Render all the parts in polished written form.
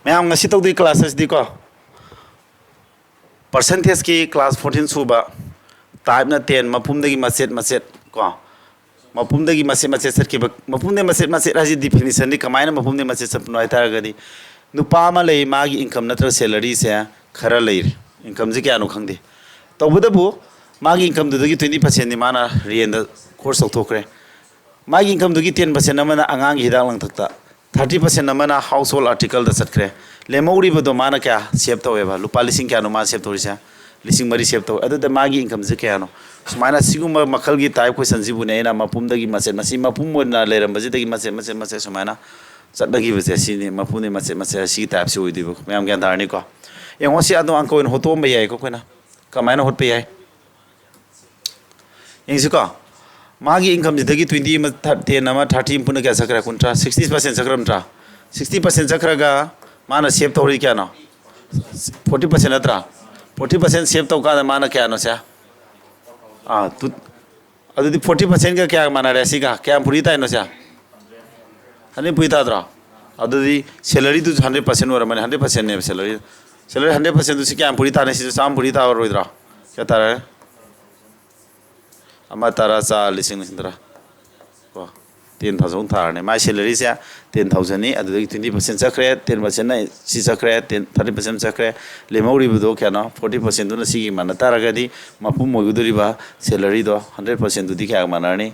Ma'am ngasi tawdi classes di ko percentage ki class 14 suba type na 10 mapum dagi maset ko mapum dagi maset set ki mapum de maset haji definition ni kamaina mapum de maset sap noi tar gadi nupa ma lei magi income natra salary se khara lei income ji kya no khangde tawbada bu magi income du dagi 20% ni mana rien da course thokre magi income du gi 10% amana angang hidang lang thakta 30% amana household article da satkre lemori bodo mana kya save taweba lupa lising kya no ma save torisa lising mari save taw adu da magi income je kya no sumaina siguma makal gi type question jibu ne na mapum dagi maset masi mapum mo na leram baji dagi maset sumaina satdagi bese sini mapum ne maset si type se oi dibo mayam gyan darni ko yengo si adu anko en hoto me yai ko kona kamaina hot pe yai yengsi ko magi income dagi 20 ma 10 nama 30 puna kya sakra kuntra 60% sakram tra 60% sakra ga mana save tori kya no 40% atra 40% save to ka mana kya no sa tu adu 40% ka kya mana resi ka kya puri ta no sa hane puri ta dra adu salary tu 100% or mane 100% ne salary 100% tu si kya puri ta ne si sam puri ta or idra kya ta re ama tara sa lising tara ko 10,000 thar ne my salary se 10,000 ni adu 20% sakre 10% na si sakre 30% sakre le mauri bu kya no 40% du na si gi mana tara ga di mapu mo gu duri ba salary do 100% du di kya mana ni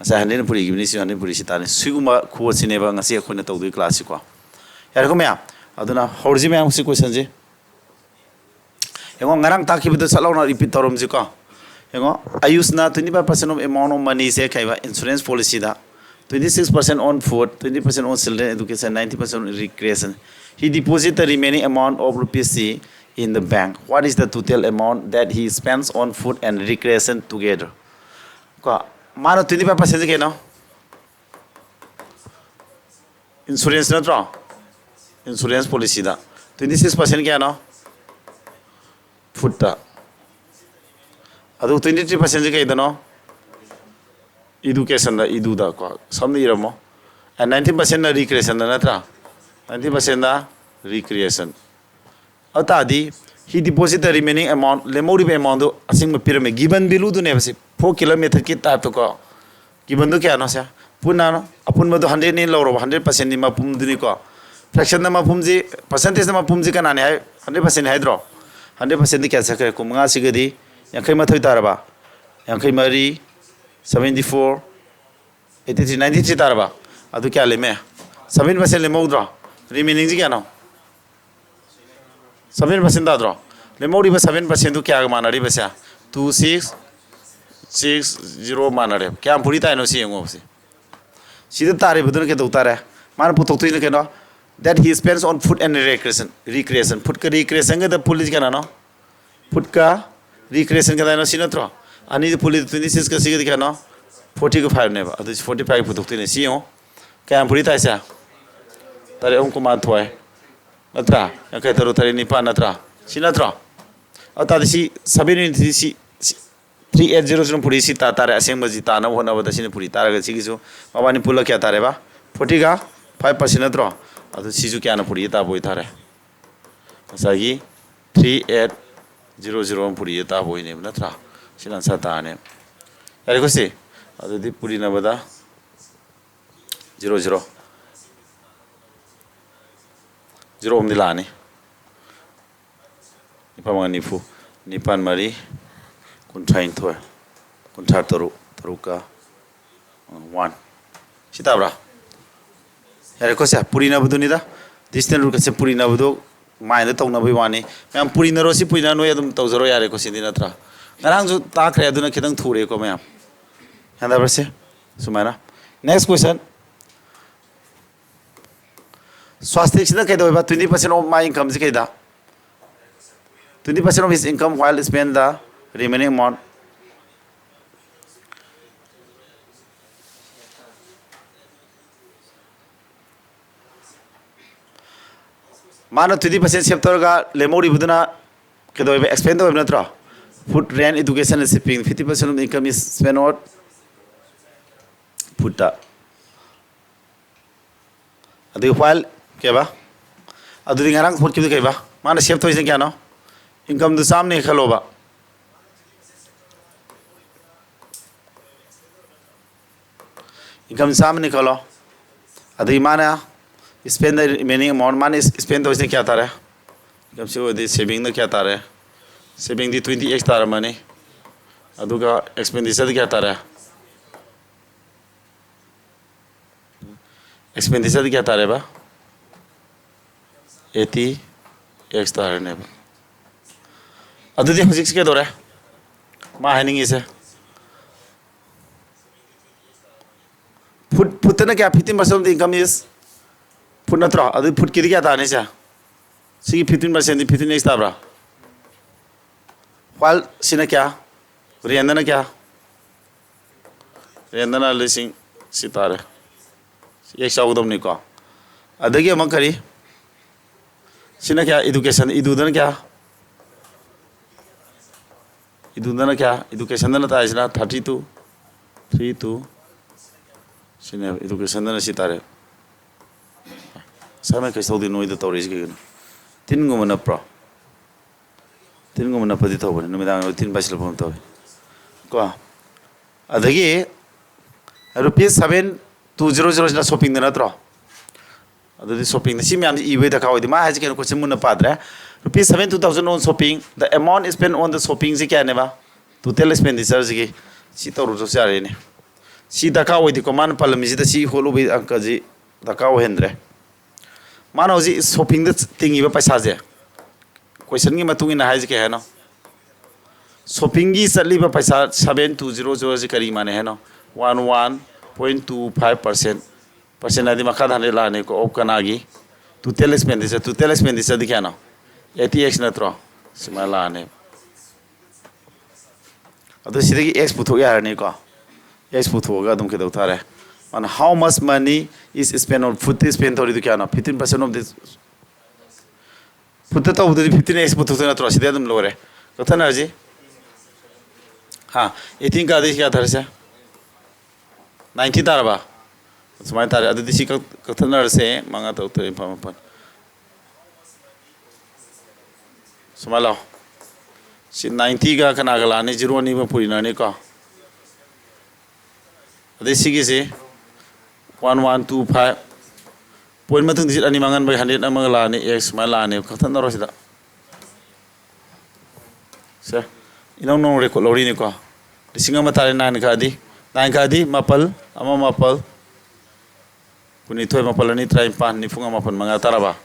asa hande puri gi ni si hande puri si ta ne siguma khu si ne ba ngasi khone taw du class ko yar ko me aduna horji me si question ji engo ngarang ta ki bu salaw na repeat torom ji ko engo ayusna 25% of amount of money se kaiba insurance policy da 26% on food, 20% on children education, 90% on recreation. He deposited the remaining amount of rupees C in the bank. What is the total amount that he spends on food and recreation together? Mano 25% ke no? Insurance na tro? Insurance policy da. 26% ke no? Food da. Adu 23% ke no? Education da edu da ko samni ramo and 19% na recreation da natra 19% da recreation atadi he deposit the remaining amount lemori amount do asing ma pirame given value do ne base 4 kilometer ki type to ko given do kya no sa puna no apun ma do 100 ni loro 100% ni ma pum duni ko fraction na ma pum ji percentage na ma pum ji kana ne 100% hai dro 100% di kya sakre ko mga sigadi yankai ma thoi taraba yankai mari 74 83 93 taraba adu kya leme 7% lemo dro remaining ji kya no 7% da dro lemo ri ba 7% du kya mana ri ba sa 2660 mana re kya puri ta no si ngo si sida tare budun ke do tare man pu tok tu ne ke no that he spends on food and recreation food ka recreation ga the police kana no food ka recreation ka no sinatro ani the police 26 ka sig dikha no 40 ko 5 ne ba adu 45 putuk tu ne si yo kaya puri ta sa tare om ko man thoi natra ya kai taro tare ni pa natra sinatra ata si sabini si 3800 puri si ta tare aseng baji ta na hona bada sin puri tara ga si gisu mabani pula kya tare ba 40 ga 5% natra adu si ju kya na puri ta boi tare asagi 3800 puri ta boi ne natra sinan sa ta ne yare ko si adu di puri na bada 00 0 om dilani ipamang nifu nipan mari kuntrain thoi kunthar taruka 1 sitabra yare ko sa puri na budu ni da distant ru ka se puri na budu mai na tong na bai wani mam puri na ro si puri na no yadum tawzaro yare ko sindi na tra ngarang ju ta khre aduna khidang thure ko mam handa barse sumaina next question swasthya sida kai do ba 20% of my income is kai da 20% of his income while spend the remaining amount mana 20% save torga lemori buduna ke do ba expend do natra food rent education and shipping 50% of the income is spent on food ꯑꯗꯨꯒ while ꯀꯩꯕ ꯑꯗꯨꯗꯤ ꯉꯔꯥꯡ ꯍꯣꯠꯈꯤꯕꯗꯨ ꯀꯩꯕ ꯃꯥꯅ ꯁꯦꯞ ꯇꯧꯔꯤꯁꯤꯅ ꯀꯌꯥꯅꯣ ꯏꯟꯀꯝꯗꯨ ꯆꯥꯝꯃꯅꯤ ꯈꯜꯂꯣꯕ income सामने निकालो अभी माना स्पेंड रिमेनिंग अमाउंट माने स्पेंड तो इसने क्या था रे इनकम से वो दी सेविंग ने क्या था रे सेविंग दी 20x था रे मनी अदुगा एक्सपेंडिचर क्या था रे एक्सपेंडिचर क्या था रे बा 80x था रे ने बा अदुदी हम सिक्स के दो रे माँ है नहीं इसे फुट ना क्या 15% इनकम इस फुट ना तो अभी फुट किधर क्या था नहीं चा सी 15% 15x था ब्रा वाल सीना क्या रियंदना क्या रियंदना लिसिंग सितारे एक शाउदम नहीं को अदगी हम करी सीना क्या एजुकेशन इधुदना क्या इधुदना क्या एजुकेशन ना था इसना 32 सिने एजुकेशन ना सितारे समय कैसे होती नोइद तो रिस्क के तीन गो मना प्रो तीन गो मना पति तो बने निमिदांग तीन बाइस लपम तो को अदगी ₹7,200 ना शॉपिंग देना तो अदगी शॉपिंग सी में हम इवे तक आओ दिमाग है कि कुछ Munna पादरे ₹7,200 on shopping the amount spent on the shopping से क्या नेबा total expenditure से सी तो रुचो से आ रहे ने सी दका हुई थी कमान पल में जिधर सी होलो भी अंक जी दका हुए हैं मानो जी शॉपिंग द तिंगी बा पैसा जे क्वेश्चन की मतुंगी ना है जी क्या है ना शॉपिंग की सली बा पैसा 7,200 जी करी माने है ना 11.25% आदि मखा धाने लाने को ओप कनागी टोटल एक्सपेंडिचर दिखा ना 80x ना तो सिमाला लाने अतो सीधे की x पुथो यार नहीं को yes पुथोगा तुम के दोता रहे on how much money is spent on food spent और इधर क्या ना 15% of this food तो उधर 15x पुथो तो ना तो सीधे तुम लोग रहे कथा ना जी हाँ 18 का आदेश क्या था रहे 90 तारा बा समाय तारे अदर दिशी कथा ना रहे मांगा तो उतरे पामपन समालो सी 90 का कना गलाने 0 नहीं में पूरी नाने का अदेशी की से 1125 पॉइंट में तुम जितनी मांगन भाई 100 ना मंगला ने x में लाने कथा ना रोसिदा सर इन्हों नौ रेको लोरी ने को दिसिंगा में तारे 9 का दी मापल अमा मापल कुनी थोय मापल नहीं ट्राई पान नहीं फुंगा मापल मंगा तारा बा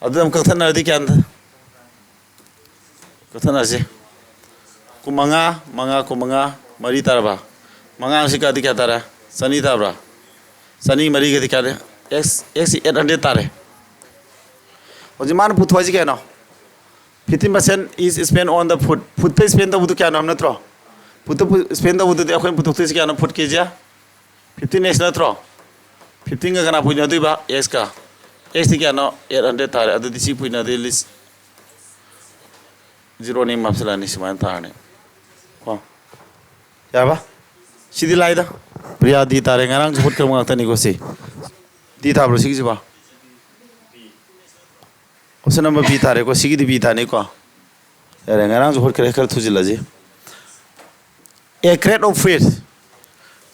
अदर हम कथा ना दी क्या अंदर कथा ना से कुमंगा मरी तारा बा मंगा उसी का दिखा तारा सनी तारा सनी मरी के दिखा रहे x 800 तारे और जिमान पुथवा जी क्या ना 15% is spent on the food पे spend तो वो तो क्या ना हमने तो food spend तो वो तो अखों पुथुक तो क्या ना food के जा 15x ना तो 15 का कना पुन्य तो बा x का x क्या ना 800 तारे अदर दिसी पुन्य तो लिस्ट 0 नहीं मापसला नहीं समान तारने वाह क्या बा सीधी लाइदा प्रिया दी तारे ngarang support kamu ngakta negosi di ta bro sigi ba option number b tare ko sigi di b ta ne ko ere ngarang support kare kar thujila ji a crate of fruit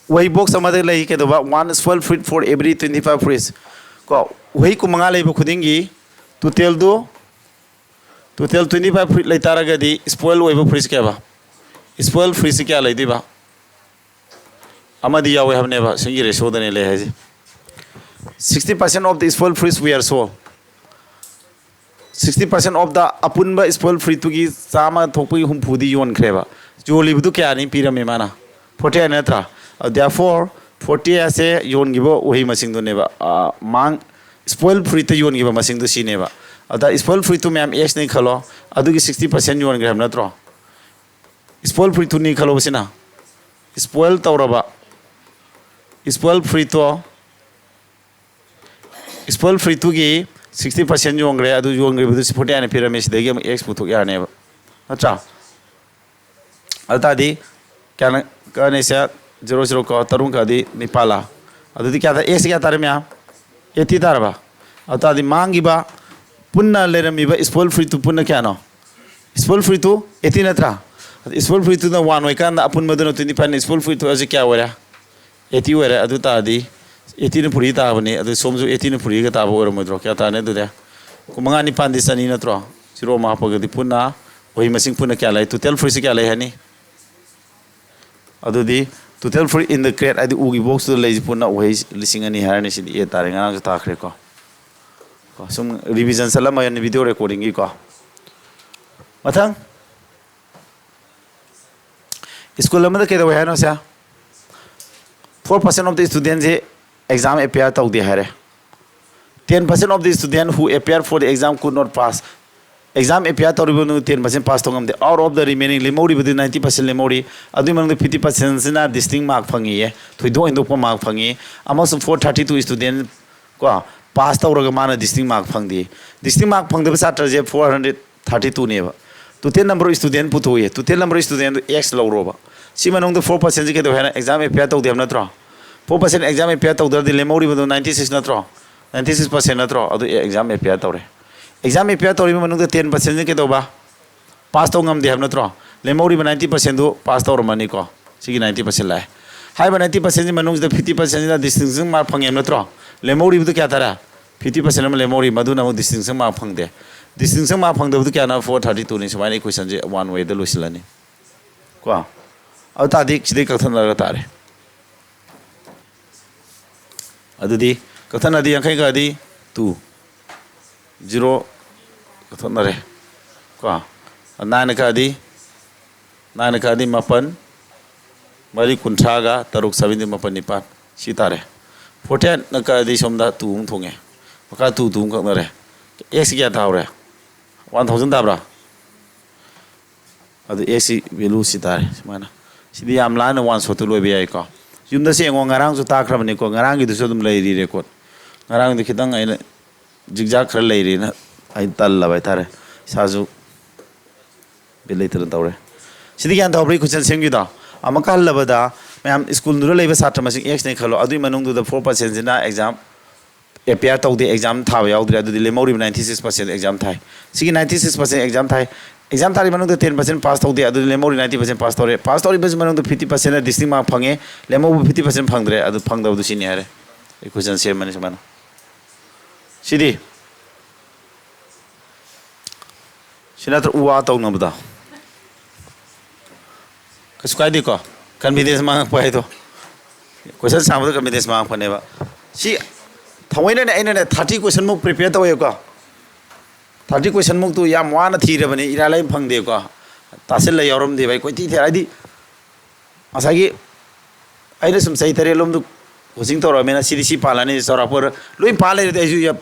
wahi box amade lai ke do ba one small fruit for every 25 fruits ko wahi ku manga lai ba khudingi total 25 fruit lai tara ga di spoil wai ba fruits ke ba spoil fruits kya lai di ba amadi yawe हमने बा संगी ratio दने ले है जी 60% of the spoiled fruits we are sold 60% of the अपुन बा spoiled fruit तो की सामा थोपी हम फूदी योन करेबा जो लिबदु क्या नहीं पीरा में माना 40 ने था और therefore 40 ऐसे योन गिबो वही मसिंग दो ने बा मांग spoiled fruit तो योन गिबो मसिंग दो सी ने बा और द spoiled fruit तो मैं हम एस नहीं खलो अदु की 60% योन करे हम ना तो spoiled fruit तो नहीं खलो बस ना spoiled तो रबा spoiled fruit की 60% जो अंग्रेज अदु जो अंग्रेज बदु 40 आने फिर हमें सीधे हम x पुथुक यार ने अच्छा अल्ता दी क्या न करने से 00 का तरुण का दी निपाला अदु दी क्या था x क्या तारे में आप 80 तारा बा अतादि मांगिबा पुन्ना लेरमीबा स्पोल फ्री टू पुन्ना क्या नो स्पोल फ्री टू 18 नत्रा स्पोल फ्री टू ना 1 way kan apun maduna 25 स्पोल फ्री टू अजे क्या वरा 80 वरा अदु तादि 18 पुरी ताबने अदु सोमजु 18 पुरी का ताबो ओरमद्रो क्या ताने दुदे कुमंगा नि पांदि सनी नत्रो जिरो मापगदि पुन्ना वही मसिंग पुन्ना क्या लाई टोटल फ्री से क्या लाई हनी अदुदी total free in the crate अदि उगी बॉक्स तो लेजि पुन्ना वही लिसिंग अनि हारने सिदि ए तारे ngana ta khre ko sum revision salama yan video recording gi ko mathang school amada ke do hai no sa 4% of the students exam appear tau de hare 10% of the students who appear for the exam could not pass exam appear tau ribunu 10% pass tongam de out of the remaining lemori with 90% lemori adu mang 50% sina distinct mark phangi ye thoido indo pa mark phangi amasum 432 students ko pass tawraga mana distinct mark phangdi distinct mark phangdeba satra je 432 ne ba total number of student putoye total number of student x lawroba si manong 4% je ke do hena exam appear taw dem natro 4% exam appear taw dar lemori ba 96 natro 96% natro adu exam appear tawre exam appear tawri manong 10% je ke do ba pass taw ngam de ham natro lemori ba 90% do pass tawra mani ko sigi 90% lai hai ba 90% je manong 50% na distinction mark phangem natro lemori bu क्या तारा 50% में lemori मधु ना वो distinction mark फंगदे distinction mark फंगदे वो क्या ना 432 ने सवाल एक क्वेश्चन जे one way दे लुसिलानी को अब तादी किसी कथन लगा तारे अदुदी कथन अदी अंकई का अदी 2 0 कथन नरे को 9 का अदी मापन मरी कुंठागा तरुक सविंदी मापन निपान सीतारे 14 नका दी सोमदा तुंग थोंगे मका तु तुंग कक नरे x क्या थावरे 1000 दाब्रा अदु x वैल्यू सितारे समाना सिदी याम लान 1 सोतु लोय बियाय को युमदा से ngong ngarang su takrabani ko ngarang gi du so dum leiri record ngarang di khitang ai jigja khar leiri na ai tal la bai tare saju belai tar tawre सिदी यान Thawri question सेंगी दा amaka labada ma'am school Noor लेबे छात्र मसिंग x ने खलो अदुई मनुंग दु 4% जिना exam appear तौ दे exam थाव याउद्रे अदुदी लेमोरी 96% एग्जाम थाई सिगी 96% एग्जाम थाई एग्जाम थारी मनुंग 10% पास तौ दे अदुदी लेमोरी 90% पास तौरे पास तौरी बस मनुंग 50% डिस्ट्रिक्ट मार्क फंगे लेमो 50% फंगद्रे अदु फंगदौ दु सिनि हारे क्वेश्चन सेम मने समान सिदी सिनात्र उवा तौ नबदा कसु कायदि को कन्फिडेंस मांग पाए तो क्वेश्चन सांबो कन्फिडेंस मांग पनेबा सी थवैने ने ऐने 30 क्वेश्चन मुक प्रिपेयर तवय को 30 क्वेश्चन मुक तो याम वाना थीरबने इरालाई फंगदे को तासिल लै यौरम दे भाई कोइ थी थेरादि असागी ऐने सम सही तरे लोम दु कोचिंग तोर मेना सीडीसी पालाने सरापर लोइ पाले रे आइसु या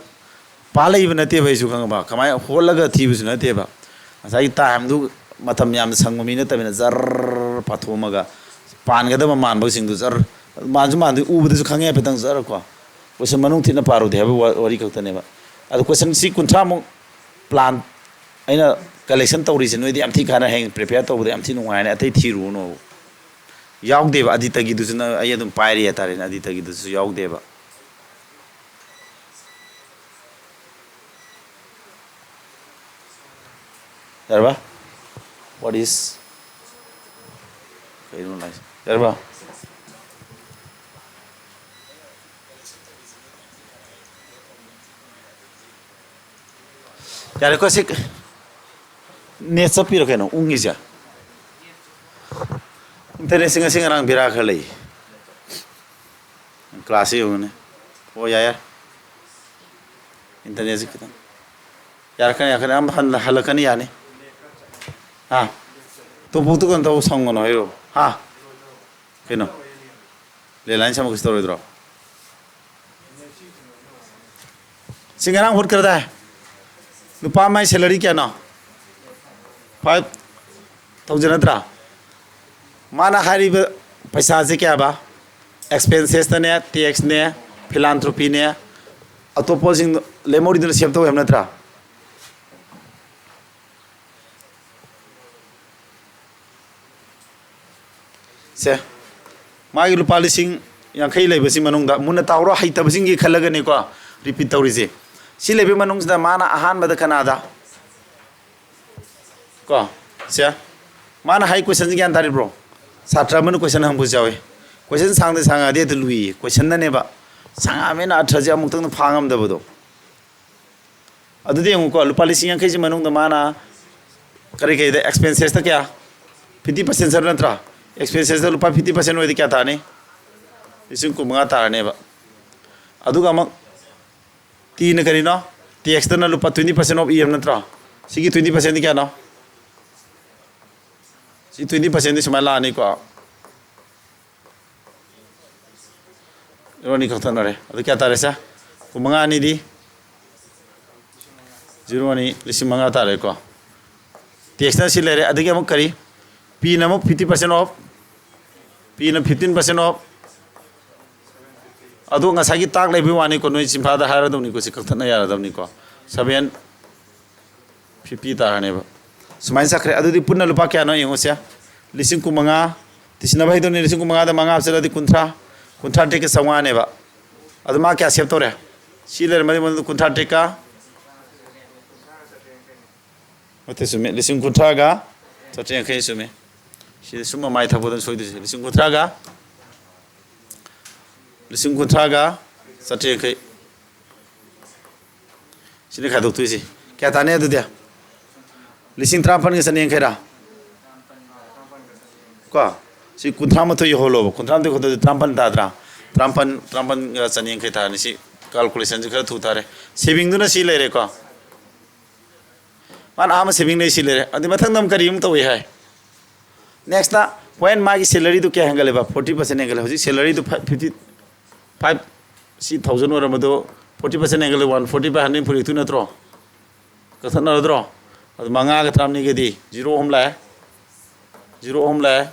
पालै बनते भाइसु खंगबा कमाय होलगा थीबुस नतेबा असागी टाइम दु मतम याम संगमी नतबिना जर पाथोमगा पानगदब मानब सिंधु जर मानजु मानदु उबदसु खंगे पेतंग जर को क्वेश्चन मनुंग थिना पारो दे हबे वरी खतनेबा अदु क्वेश्चन सी कुंठा मु प्लान अइना कलेक्शन तौरिसे नोइदि याम थी खाना हेंग प्रिपेयर तौबदे याम थी नुवायने अतै थीरुनो याउदेबा अदितगी दुसना अय अदुम पाइरि तारे अदितगी दुसु याउदेबा Yarba, what is? I don't like. Yarba. Yare ko sik netsa piro keno ungi ja. Internet singa rang bira khalai. Class ye hone. O ya. Internet sik kita. Yar kan am halakani yani. हाँ तो बहुत कौन तो संग न हेरो हाँ केनो ले लाइन sama किस तरह इधर सिंगरांग हुट करता है नुपा में सैलरी क्या ना 5,000 अतरा माना हारी पैसा से क्या बा एक्सपेंसेस ने टैक्स ने फिलांथ्रोपी ने अतोपोजिंग लेमोरी दिन सेव तो हम नत्रा से मागी लुपा लिसिंग यांखै लेबसि मनुंग दा मुन तावरो हाइतबसिंग गी खलगने को रिपीट तौरिजे ꯁꯤ ꯂꯩꯕ ꯃꯅꯨꯡꯁꯤꯗ ꯃꯥꯅ ꯑꯍꯥꯟꯕꯗ ꯀꯅꯥꯗ ꯀꯣ ꯁꯦ ꯃꯥꯅ ꯍꯥꯏ ꯀꯣꯏꯁꯟꯁꯤ ꯒ꯭ꯌꯥꯟ ꯇꯥꯔꯤꯕ꯭ꯔꯣ ꯁꯥꯇ꯭ꯔ ꯑꯃꯅ ꯀꯣꯏꯁꯟ ꯍꯪꯕꯁꯨ ꯌꯥꯎꯏ ꯀꯣꯏꯁꯟ ꯁꯥꯡꯉꯗꯤ ꯑꯗꯨ ꯂꯨꯏꯌꯦ ꯀꯣꯏꯁꯟꯅꯅꯦꯕ ꯁꯥꯡꯉꯝꯅꯤꯅ ꯑꯊ꯭ꯔꯁꯦ ꯑꯃꯨꯛꯇꯪꯗ ꯐꯥꯉꯝꯗꯕꯗꯣ ꯑꯗꯨꯗꯤ ꯌꯦꯡꯉꯨꯀꯣ ꯂꯨꯄꯥ 50,000ꯁꯤ ꯃꯅꯨꯡꯗ ꯃꯥꯅ ꯀꯔꯤꯗ ꯑꯦꯛꯁꯄꯦꯟꯁꯦꯁꯇ ꯀꯌꯥ 50% ꯆꯠꯄ ꯅꯠꯇ꯭ꯔꯥ ꯑꯦꯛꯁꯄꯦꯟꯁꯦꯁꯇ ꯂꯨꯄꯥ 50% ꯑꯣꯏꯗꯤ ꯀꯌꯥ ꯇꯥꯔꯅꯤ 15,000 ꯇꯥꯔꯅꯦꯕ ꯑꯗꯨꯒ ꯑꯃꯨꯛ ꯇꯤꯅ ꯀꯔꯤꯅꯣ ꯇꯦꯛꯁꯇꯅ ꯂꯨꯄꯥ 20% ꯑꯣꯐ ꯏꯔꯝ ꯅꯠꯇ꯭ꯔꯣ ꯁꯤꯒꯤ 20% ꯗꯤ ꯀꯌꯥꯅꯣ ꯁꯤ 20% ꯗꯤ ꯁꯨꯃꯥꯏꯅ ꯂꯥꯛꯑꯅꯤꯀꯣ ꯖꯤꯔꯣ ꯑꯅꯤ ꯀꯛꯊꯠꯅꯔꯦ ꯑꯗꯨ ꯀꯌꯥ ꯇꯥꯔꯦ ꯁꯦ 5,000 ꯑꯅꯤꯗꯤ ꯖꯤꯔꯣ ꯑꯅꯤ 5,000 ꯇꯥꯔꯦꯀꯣ ꯇꯦꯛꯁꯇꯅ ꯁꯤ ꯂꯩꯔꯦ ꯑꯗꯒꯤ ꯑꯃꯨꯛ ꯀꯔꯤ ꯄꯤꯅ ꯑꯃꯨꯛ 50% ꯑꯣꯐ ꯄꯤꯅ 15% ꯑꯣꯐ ꯑꯗꯣ ꯉꯁꯥꯏꯒꯤ ꯇꯥꯛ ꯂꯩꯕꯒꯤ ꯋꯥꯅꯤꯀꯣ ꯅꯣꯏ ꯆꯤꯡꯐꯥꯗ ꯍꯥꯏꯔꯗꯧꯅꯤꯀꯣ ꯁꯤ ꯀꯛꯊꯠꯅ ꯌꯥꯔꯗꯧꯅꯤꯀꯣ 750 ꯇꯥꯔꯅꯦꯕ ꯁꯨꯃꯥꯏꯅ ꯆꯠꯈ꯭ꯔꯦ ꯑꯗꯨꯗꯤ ꯄꯨꯟꯅ ꯂꯨꯄꯥ ꯀꯌꯥꯅꯣ ꯌꯦꯡꯉꯨꯁꯦ 15,000 ꯇꯤꯁꯤꯟꯅꯕ ꯍꯩꯗꯧꯅꯤ 15,000ꯗ 5 ꯍꯥꯞꯆꯤꯜꯂꯗꯤ 50 ꯇꯦꯛꯀ 900ꯅꯦꯕ ꯑꯗꯨ ꯃꯥ ꯀꯌꯥ ꯁꯦꯞ ꯇꯧꯔꯦ ꯁꯤ ꯂꯩꯔꯝꯃꯗꯤ ꯃꯗꯨ 50 ꯇꯦꯛꯀ ꯅꯠꯇꯦ ꯆꯨꯝꯃꯦ 50,000ꯒ 750 ꯆꯨꯝꯃꯦ ꯁꯤꯗ ꯁꯨꯝ ꯃꯃꯥꯏ ꯊꯛꯄꯗ ꯁꯣꯏꯗꯣꯏꯁꯦ 50,000ꯒ 750 sini khaduk tu isi kya tanya itu dia lising trampan ke seni yang kira kok si kuntram itu yoholo kuntram itu kudu trampan tadra trampan ke seni yang kita ni si calculation juga tu tare saving tu na si lere kok mana ama saving ni si lere adi mathang nam kari tu hai next na when magi salary tu kya hangale ba 40% hangale hoji salary tu 55 si 1000 orang itu 40% angle 140 by 142 natro kathan na dro ad manga ga tramni ge di 0 ohm la 0 ohm la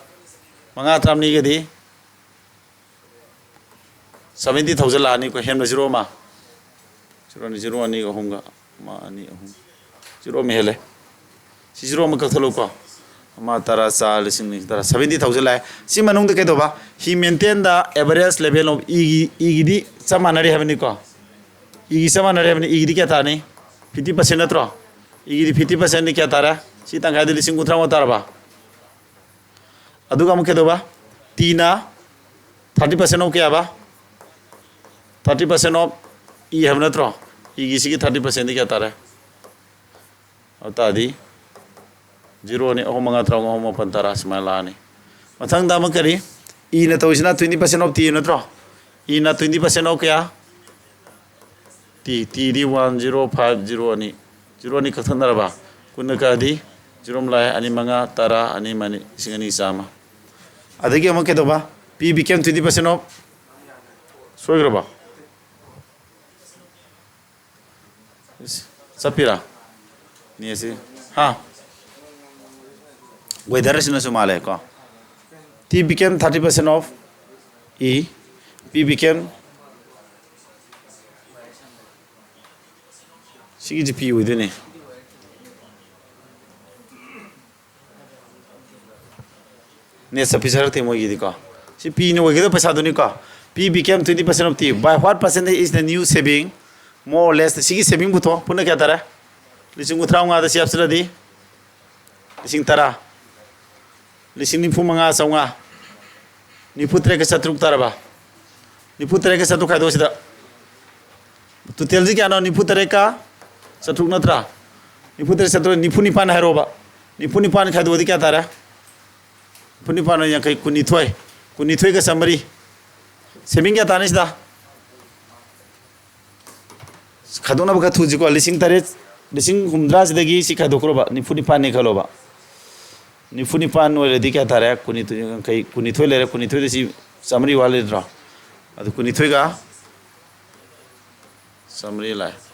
manga tramni ge di 70000 la ni ko hem 0 ma 0 ni 0 ani ohum ga ma ani ohum 0 me hele si 0 ma kathalo ko ma tara sa lising ni tara 70000 la si manung de ke do ba he maintain the average level of e di samanari have ni ko igi sama nare apni igi kya ta ni 50% natro igi 50% ni kya tara si tang khadi lising kuthra mo tarba aduga mu kedo ba tina 30% of kya ba 30% of e have natro igi si 30% ni kya tara ata di 0 ni oh manga tra ngo mo pantara smala ni mathang da ma kari e na to isna 20% of t natro e na 20% of kya T di 1050 ani 0 ni kathan naraba kunna ka di 0 mlai ani manga tara ani mani singani sama adagi amake doba P became 20% of soigraba sapira ni ese ha weather sina sumale ko T became 30% of E P became 시기지 P 오이드네 네 서피서한테 뭐이기니까 시 P는 오이기도 패사도니까 P became 20% of T by what percentage is the new saving more or less 시기 saving부터 पुनः क्या तारा लिसिंग उतराऊंगा तो सियाप सरादी लिसिंग तारा लिसिंग निफु मंगा साऊंगा निफुत्रे के सत्रुक तारा बा निफुत्रे के सत्रुक है दोस्त तो तेल जी क्या ना निफुत्रे का सत्रुक नत्रा निफुत्रे सत्रुक निफु निपान है रोबा निफु निपान खादो दी क्या तारा निफु निपान या कहीं कुनिथोय का समरी सेविंग क्या तानिश दा खादो ना बका थुजी को लिसिंग तारे लिसिंग हुमद्राज देगी सी खादो करोबा निफु निपान ने खलोबा निफु निपान वाले दी क्या तारा कुनिथोय कहीं कुनिथोय ले रहे कुनिथोय सी समरी वाले ड्रा अदु कुनिथोय का समरी लाए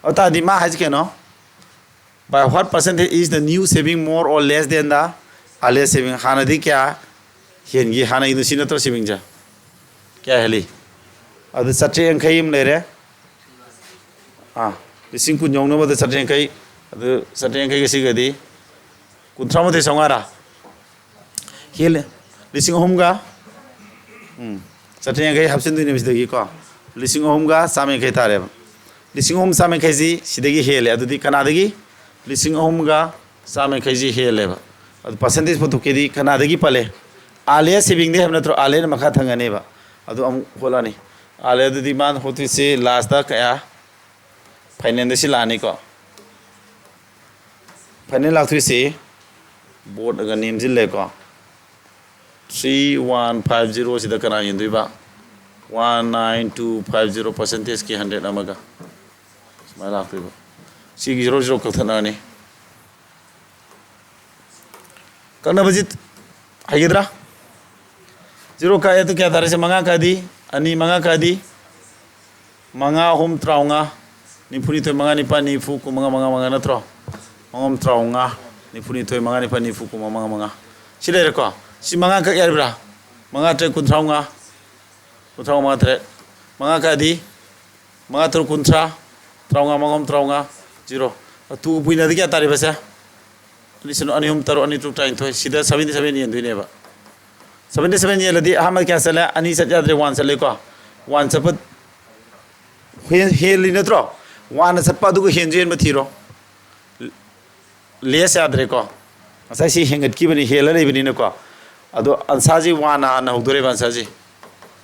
Ota di ma has keno by what percentage is the new saving more or less than the earlier saving hana di kya hengi hana idu sinatro saving ja kya heli adu satre angkai le re lising kun yong no ba satre angkai adu satre angkai ke sigadi kuntra mo de sangara hel lising hom ga satre angkai hapsin du ni misdagi ko lising hom ga same kai tare ꯂꯤꯁꯤꯡ ꯑꯍꯨꯝ ꯆꯥꯝꯃ ꯌꯥꯡꯈꯩꯁꯤ ꯁꯤꯗꯒꯤ ꯍꯦꯜꯂꯦ ꯑꯗꯨꯗꯤ ꯀꯅꯥꯗꯒꯤ ꯂꯤꯁꯤꯡ ꯑꯍꯨꯝꯒ ꯆꯥꯝꯃ ꯌꯥꯡꯈꯩꯁꯤ ꯍꯦꯜꯂꯦꯕ ꯑꯗꯨ ꯄꯥꯔꯁꯦꯟꯇꯦꯖ ꯄꯨꯊꯣꯛꯀꯦꯗꯤ ꯀꯅꯥꯗꯒꯤ ꯄꯜꯂꯦ ꯑꯥꯂꯦ ꯁꯦꯚꯤꯡꯗꯤ ꯍꯥꯏꯕ ꯅꯠꯇ꯭ꯔꯣ ꯑꯥꯂꯦꯅ ꯃꯈꯥ ꯊꯪꯒꯅꯦꯕ ꯑꯗꯨ ꯑꯃꯨꯛ ꯍꯣꯠꯂꯛꯑꯅꯤ ꯑꯥꯂꯦ ꯑꯗꯨꯗꯤ ꯃꯥꯅ ꯍꯣꯠꯇꯣꯏꯁꯤ ꯂꯥꯁꯇ ꯀꯌꯥ ꯐꯥꯏꯅꯦꯜꯗ ꯁꯤ ꯂꯥꯛꯑꯅꯤꯀꯣ ꯐꯥꯏꯅꯦꯜ ꯂꯥꯛꯇꯣꯏꯁꯤ ꯕꯣꯔꯗꯒ ꯅꯦꯝꯁꯤꯜꯂꯦꯀꯣ 3150 ꯁꯤꯗ ꯀꯅꯥ ꯌꯦꯟꯗꯣꯏꯕ 19250 ꯄꯥꯔꯁꯦꯟꯇꯦꯖꯀꯤ 100 ꯑꯃꯒ ꯁꯨꯃꯥꯏꯅ ꯂꯥꯛꯇꯣꯏꯕ ꯁꯤꯒꯤ 00 ꯀꯛꯊꯠꯅꯔꯅꯤ ꯀꯛꯅꯕꯁꯤ ꯍꯩꯒꯗ꯭ꯔꯥ 0 ꯀꯛꯑꯦ ꯑꯗꯨ ꯀꯌꯥ ꯇꯥꯔꯦ 5 ꯀꯛꯑꯗꯤ 2 5 ꯀꯛꯑꯗꯤ 5 3 53 निफुनिथोय 5 निपाल निफु कुमंगा मंगा मंगा नत्रो मंगम त्राउंगा निफुनिथोय 5 निपाल निफु कुमंगा मंगा मंगा सि लेरेको सि 5 कक यारब्रा 5 3 कुंथ्राउंगा कुंथ्राउंगा 5 3 5 कादी 5 3 कुंथ्रा त्राउंगा मंगम त्राउंगा 0 तु पुइनादि क्या तारे बसे लिसन अनिहुम तरो अनि ट्रु टाइन थोय सिदा 77 येन दुइनेबा 77 येलदि अहमद क्या चले अनि सत याद्रे 1 चले को 1 चपत हेली नत्रो 1 चपा दुगु हेंजेन बथिरो लेस याद्रे को असै सि हेंगत की बनि हेला लेबनि नको अदो अंसाजी 1 ना हौदरे बंसाजी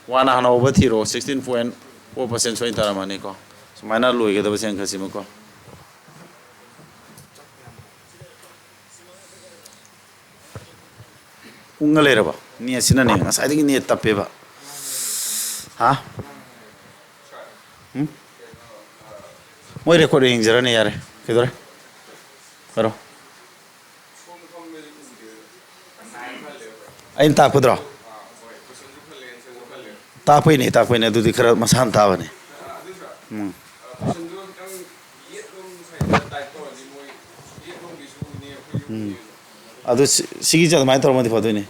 1 ना हौबा थिरो 16.4% सोइन तारामाने को सुमाइना लोइगदब सें खसिमको उंगा लेरबा नि असिना ने असैदि नि तपेबा हा मोय रेकॉर्डिंग जरने यार किधर करो अइन तापद्रो तापैने दुदि खरा मसान ताबने अदु सिगी जद माइ तोरमदि फदोइने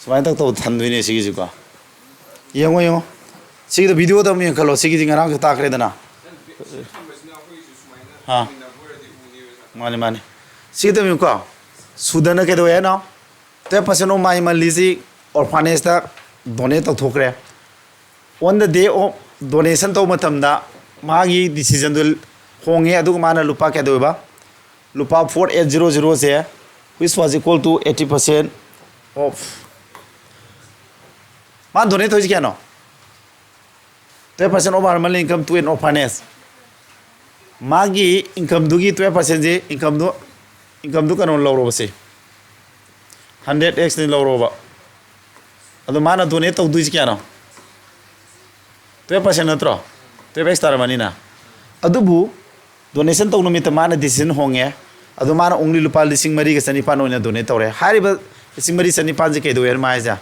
सुमाइ तक तो थन्दोइने सिगी जुको येंगो सिगी द वीडियो दम यें खलो सिगी जिंगा रांग ताकरेदना हाँ माने माने सिगी दम युको सुदन के दो है ना तो पसनो माइ मल्लीसी ऑर्फनेज तक डोनेट तौथोकरे on the day of donation तो मतमदा मागी डिसीजन दो होंगे अदुग माना लुपा के दोबा लुपा 4800 से which was equal to 80% of मान donate होइस क्या no 12% of our monthly income to an orphanage मागी income दुगी 12% जे income दु कनो लौरो बसे 100x नि लौरो बा अदो माना donate तो दुइस क्या नो 12% नत्रो 12x तार मनी ना अदुबु donation तो नुमित माना decision होंगे अदो माना ओंली लुपा लिसिंग मरी के सनिपान ओइना डोनेट तौरे हारिबा लिसिंग मरी सनिपान जे के दोयर माइजा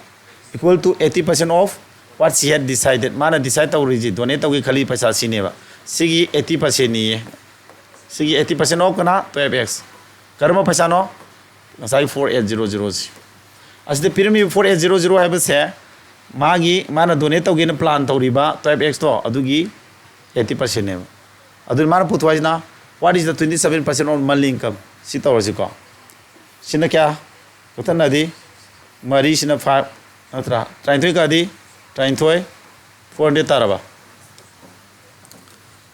equal to 80% of what she had decided माना डिसाइड तौरिजी डोनेट तौगी खली पैसा सिनेबा सिगी 80% नी सिगी 80% ऑफ कना 12x कर्म पैसा नो ngasai 4800 जी असदे पिरमी 4800 हाइबा से मागी माना डोनेट तौगे न प्लान तौरिबा 12x तो अदुगी 80% ने अदु माना पुतवाइना what is the 27% of monthly income si tawrasiko sina kya kotana di mari sina 5 natra 33 ka di 33 400 taraba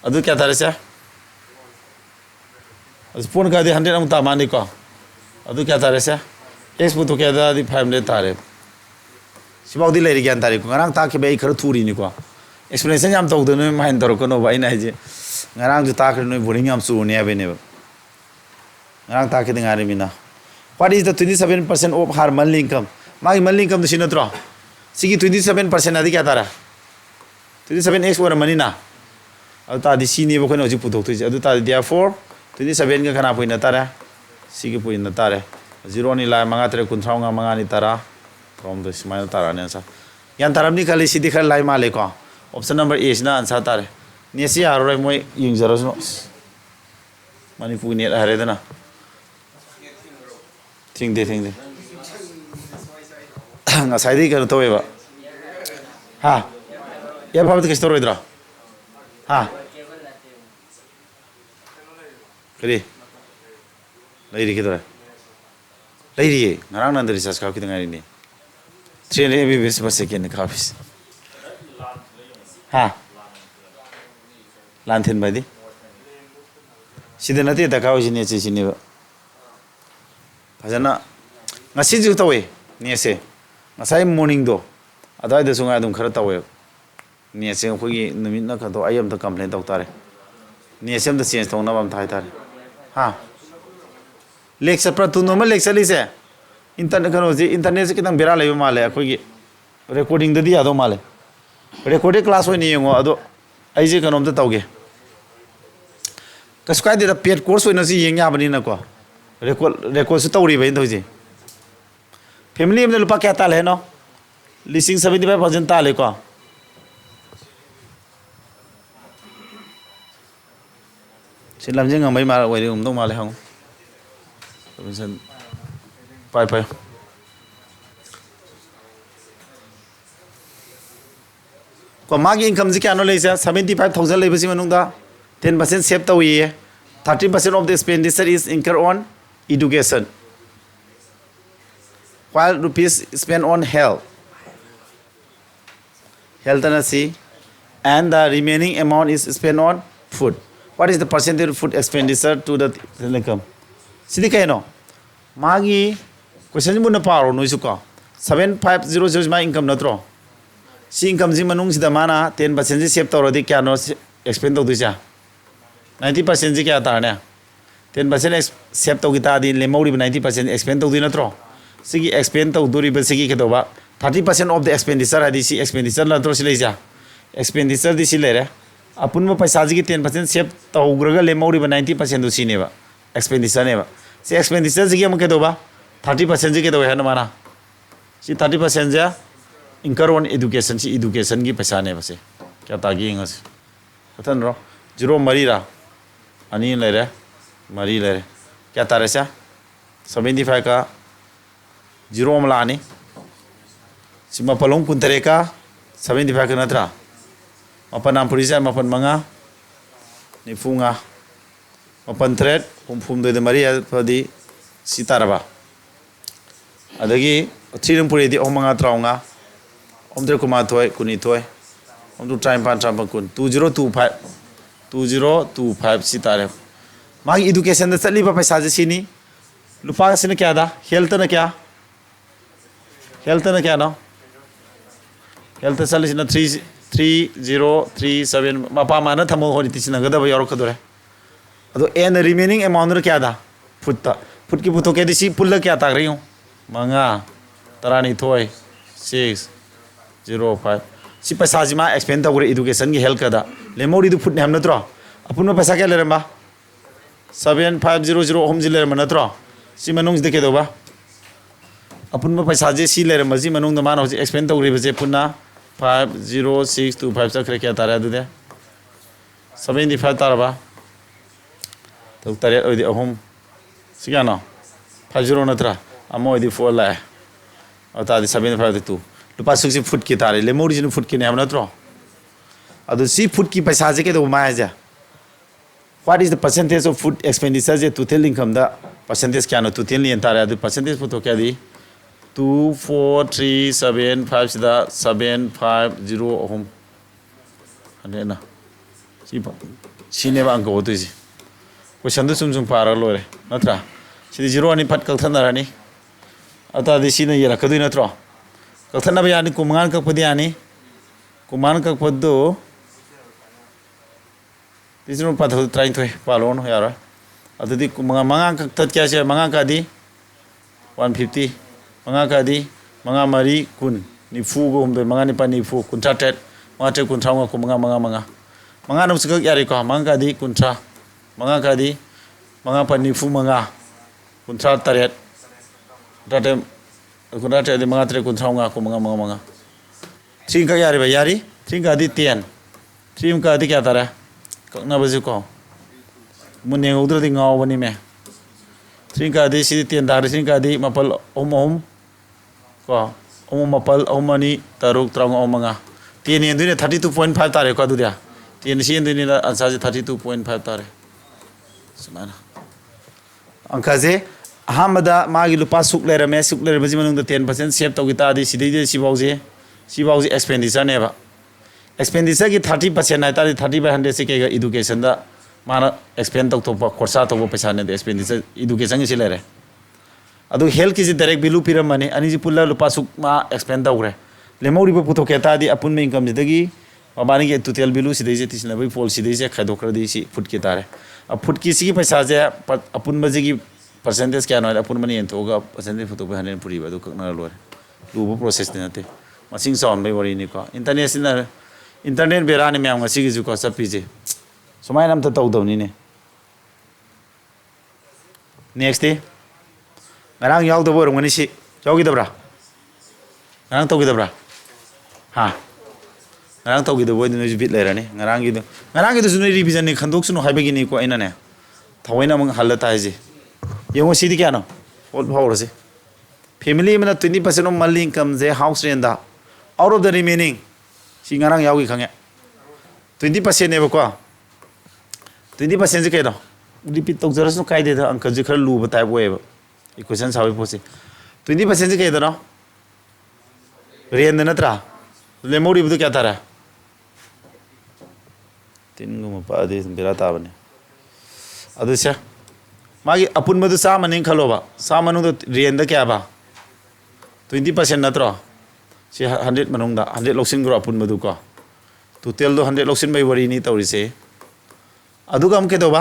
adu kya tarasa as pon ka di 100 am tamani ko adu kya tarasa x bu to kya da di 500 tare sibau di leri gyan tare ko ngarang ta ke bei khar thuri ni ko explanation yam tawdu no main tor ko no bai na je ngarang ju takre noi boring am su ne abene ngarang takre ngare mina what is the 27% of her monthly income magi monthly income to sinatro sigi 27% adi kya tara 27x or money na adu ta di sini bo kono ji putok tu adu ta therefore 27 ga kana poina tara sigi poina tare 0 ni la manga tre kunthraunga manga ni tara from the smile tara ne sa yan taram ni kali sidi khar lai male ko option number A is na answer tare नेसी आरोय मोय यिंगजरसनो Manipur net हारेदना thing दे ngasai kan to eba ha ya bhabat ke story dra ha kri lai ri ke dra lai ri ngarang nan dri sas ka ki ngai ni 3 mbps per second ka office ha Lanthin by the sida nate da ka sini che sini ba phajana ngasi ju tawe ni se ngasai morning do adai da sunga dum khara tawe ni se ko gi numit na ka do ayam da complain taw tare ni se am da change taw na bam thai tare ha lecture pra tu normal lecture li se internet kano ji internet se kitang bera lai ma le ko gi recording da di ado ma le recorded class ho ni ngo ado ai je kanom da tawge kaskai de paid course hoina si yeng ya bani na ko record su tawri bai thoi ji family am lupa kya ta le no listing 75% ta le ko sin lam jeng ngai ma wai de dong ma le hang sen pai pai ko magi income ji kya no le sa 75000 le basi manung da 10% save tawi 30% of the expenditure is incurred on education while rupees spent on health and see and the remaining amount is spent on food. What is the percentage of food expenditure to the income? Sidi kay no magi question mo na paro no isu ko 7500 ma income natro si income ji manung sida mana 10% ji save tawrodi kya no expend to disa 90% ji kya ta ne 10% save to gita di le mori 90% expend to di natro sigi expend to duri ba sigi ke do ba 30% of the expenditure adi si expenditure la tro si leja expenditure di si lere apun mo paisa ji ki 10% save to ugraga le mori ba 90% du si ne ba expenditure ne ba si expenditure ji ke mo ke do ba 30% ji ke do ha na mana si 30% ja incur on education si education gi paisa ne ba se kya ta gi ngas patan ro zero mari ra ani lere mari lere kya ta re sa 75 ka zero mala ni sima palong kuntare ka 75 ka natra mapan ampurisa mapan manga ni funga mapan thread pum de mari padi sitaraba adagi thirum puri di omanga traunga omdre kuma thoi kuni thoi omdu time pan tram kun 2025 sitare magi education da chali ba paisa je sini lupa sini kya da health na kya no health chali sina 3037 mapa mana thamo hori tisina gada ba yorok kadore ado and remaining amount ro kya da food ki puto ke disi pulla kya ta rhi hu manga tarani thoi 605 si paisa ji ma expend ta gore education gi health kada le mori du food ne ham na tro apun ma paisa kya le ramba 7500 hom ji le ramba na tro si manung de ke do ba apun ma paisa je si le ramba ji manung da man ho ji expend ta gore ba je punna 50625 sakre kya tara du de 75 tara ba to tare odi ahom sigana 50 na tra amo odi 4 la ata di 75 tu lupa suksi food ki tare le mori jin food ki ne ham na tro adu si food ki paisa je ke do ma ja what is the percentage of food expenditure je total income da percentage kya no total ni tare adu percentage photo kya di 24375 sida 750 ahom ane na si ne ba ang ko to ji question du sum para lore natra si 0 ani phat kal thana rani ata di si ne yara kadu natro kal thana ba yani kumangan ka padi ani kuman ka padu disino patho trying to palon yara ata di kumangan ka tat kya se manga ka di 150 manga ka di manga mari kun ni fu go hum de manga ni pa ni fu kun tra tet manga te kun thang ko manga nam sikak yari ko manga ka di kun tra manga ka di manga pa ni fu manga kun tra taret date kun tra tet manga tre kun thang ko manga tring ka yari ba yari tring ka di 10 tring ka di kya tara kak na bazu ko mun ne udra di ngaw bani me tring ka di si 10 dar tring ka di mapal om ko om mapal omani taruk trang omanga tien ni ndine 32.5 tare ko du dia tien si ndine la ansa 32.5 tare semana angka je ahamada magi lupa suk le rame suk le baji manung da 10% save to gita di sidai si bauji expenditure ne ba expenditure ki 30% na ta 30/100 se ke education da माना expand तौथोप खर्चा तौब पैसा ने expenditure education की लेरे अदु health की direct बिलू पिरमने अनी पुल्ला लुपा सुक मा एक्सपेंड तौरे लेमौरीब पुथोके तादी अपुन इनकम जिदगी मबानी के टोटल बिलू सिदैसे तिसनबई पोल सिदैसे खाइदोखरदी सी फुट के तारे अब फुट की सी पैसा जे अपुन बजेगी परसेंटेज क्या नोय अपुन मनी एंथोगा परसेंटेज फुटो पे हने पुरीबा दु ककना लोरे लुबो प्रोसेस नते मसिंग साउंड बई वरी नि को इंटरनेट बेराने ma'am ngasi gi ko sapije sumai nam ta tawdawni ne next day ngarang yaw dabo rongani si yaw gi dabra ngarang taw gi dabra ha ngarang taw gi dabo ni bit lairani ngarang gi du sunu revision ni khandok sunu haibe gi ni ko aina ne thawaina mang halata haije yengo sidi kya no all power se family mena 20% of monthly income je house rent da out of the remaining si ngarang yaw gi khange 20% ne ba ko 20% से कह repeat तौजरसु कायदे अंक जी खर lube type web equation Save पोसे 20% से कह rain नत्रा लेमोरी बुदु क्या तारा तीन गुम पादे बेरा ताबने अदुसे मागी अपुन मदु सा मनिंग खलोबा सा मनु रेन द क्या बा 20% नत्रो से 100 मनुंग दा 100 लॉक्सिन ग्रो अपुन मदु को टोटल दो 100 लॉक्सिन बाई वरी नि तौरिसे अदुगा हम केदोबा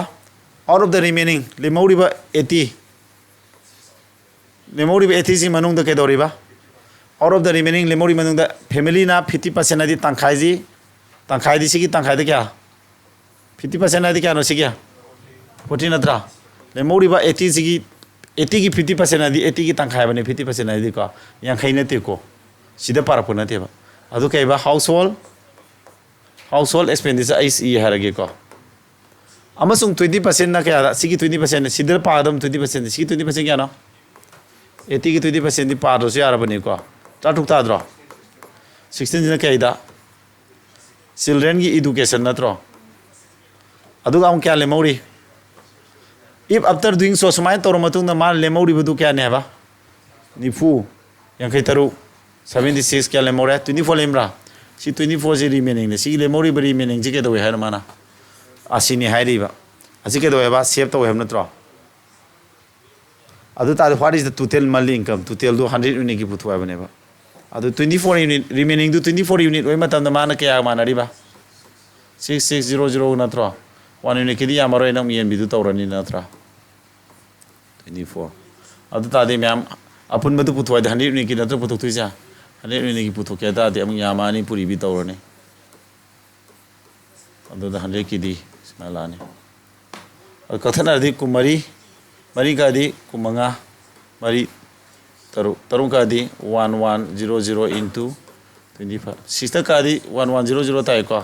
आउट ऑफ द रिमेनिंग लेमौरिबा 80 लेमौरिबा 80 सी मनुंग द केदोरिबा आउट ऑफ द रिमेनिंग लेमौरी मनुंग द फैमिली ना 50% आदि तंखाई दी सिगी तंखाई द क्या 50% आदि क्या नो सिगी 40 नत्रा लेमौरिबा 80 सिगी 80 की 50% आदि 80 की तंखाई बने 50% आदि को यांखै नते को सिदा पारप नतेबा अदु कैबा हाउस होल्ड एक्सपेंडिचर आइस ई हारगे को अमसुंग 20% ना क्या सिगी 20% सिदर पादम 20% सिगी 20% क्या ना 80 की 20% दी पादो से यार बने को टाटुक ताद्रो 16 जिना क्या इदा चिल्ड्रन की एजुकेशन नत्रो अदुगा हम क्या लेमौरी इफ आफ्टर डूइंग सो समाय तोर मतुंग द मान लेमौरी बदु क्या नेबा निफु यांखै तरु 76 क्या लेमौरे 24 लेमरा सी 24 से रिमेनिंग ने सी लेमौरी बरी रिमेनिंग जे के दो है माना असिनी हाइरिबा असि के दोयबा सेव तो हेम नत्रो अदु ता what is the total monthly income total दो 100 यूनिट की पुथवा बनेबा अदु 24 यूनिट रिमेनिंग दु 24 यूनिट ओय मतम माना के माना रिबा 6600 नत्रो 1 यूनिट की या मरो नम येन बिदु तौरनी नत्रो 24 अदु ता दे मैम अपुन मदु पुथवा 100 यूनिट की नत्रो पुथु तुजा 100 यूनिट की पुथु के ता दे हम यामानी पुरी बि तौरनी अदु 100 की दी लाने और कथन अधि कुमरी मरी का दी कुमंगा मरी तरु का दी 1100 into 25 सिस्टर का दी 1100 ताई को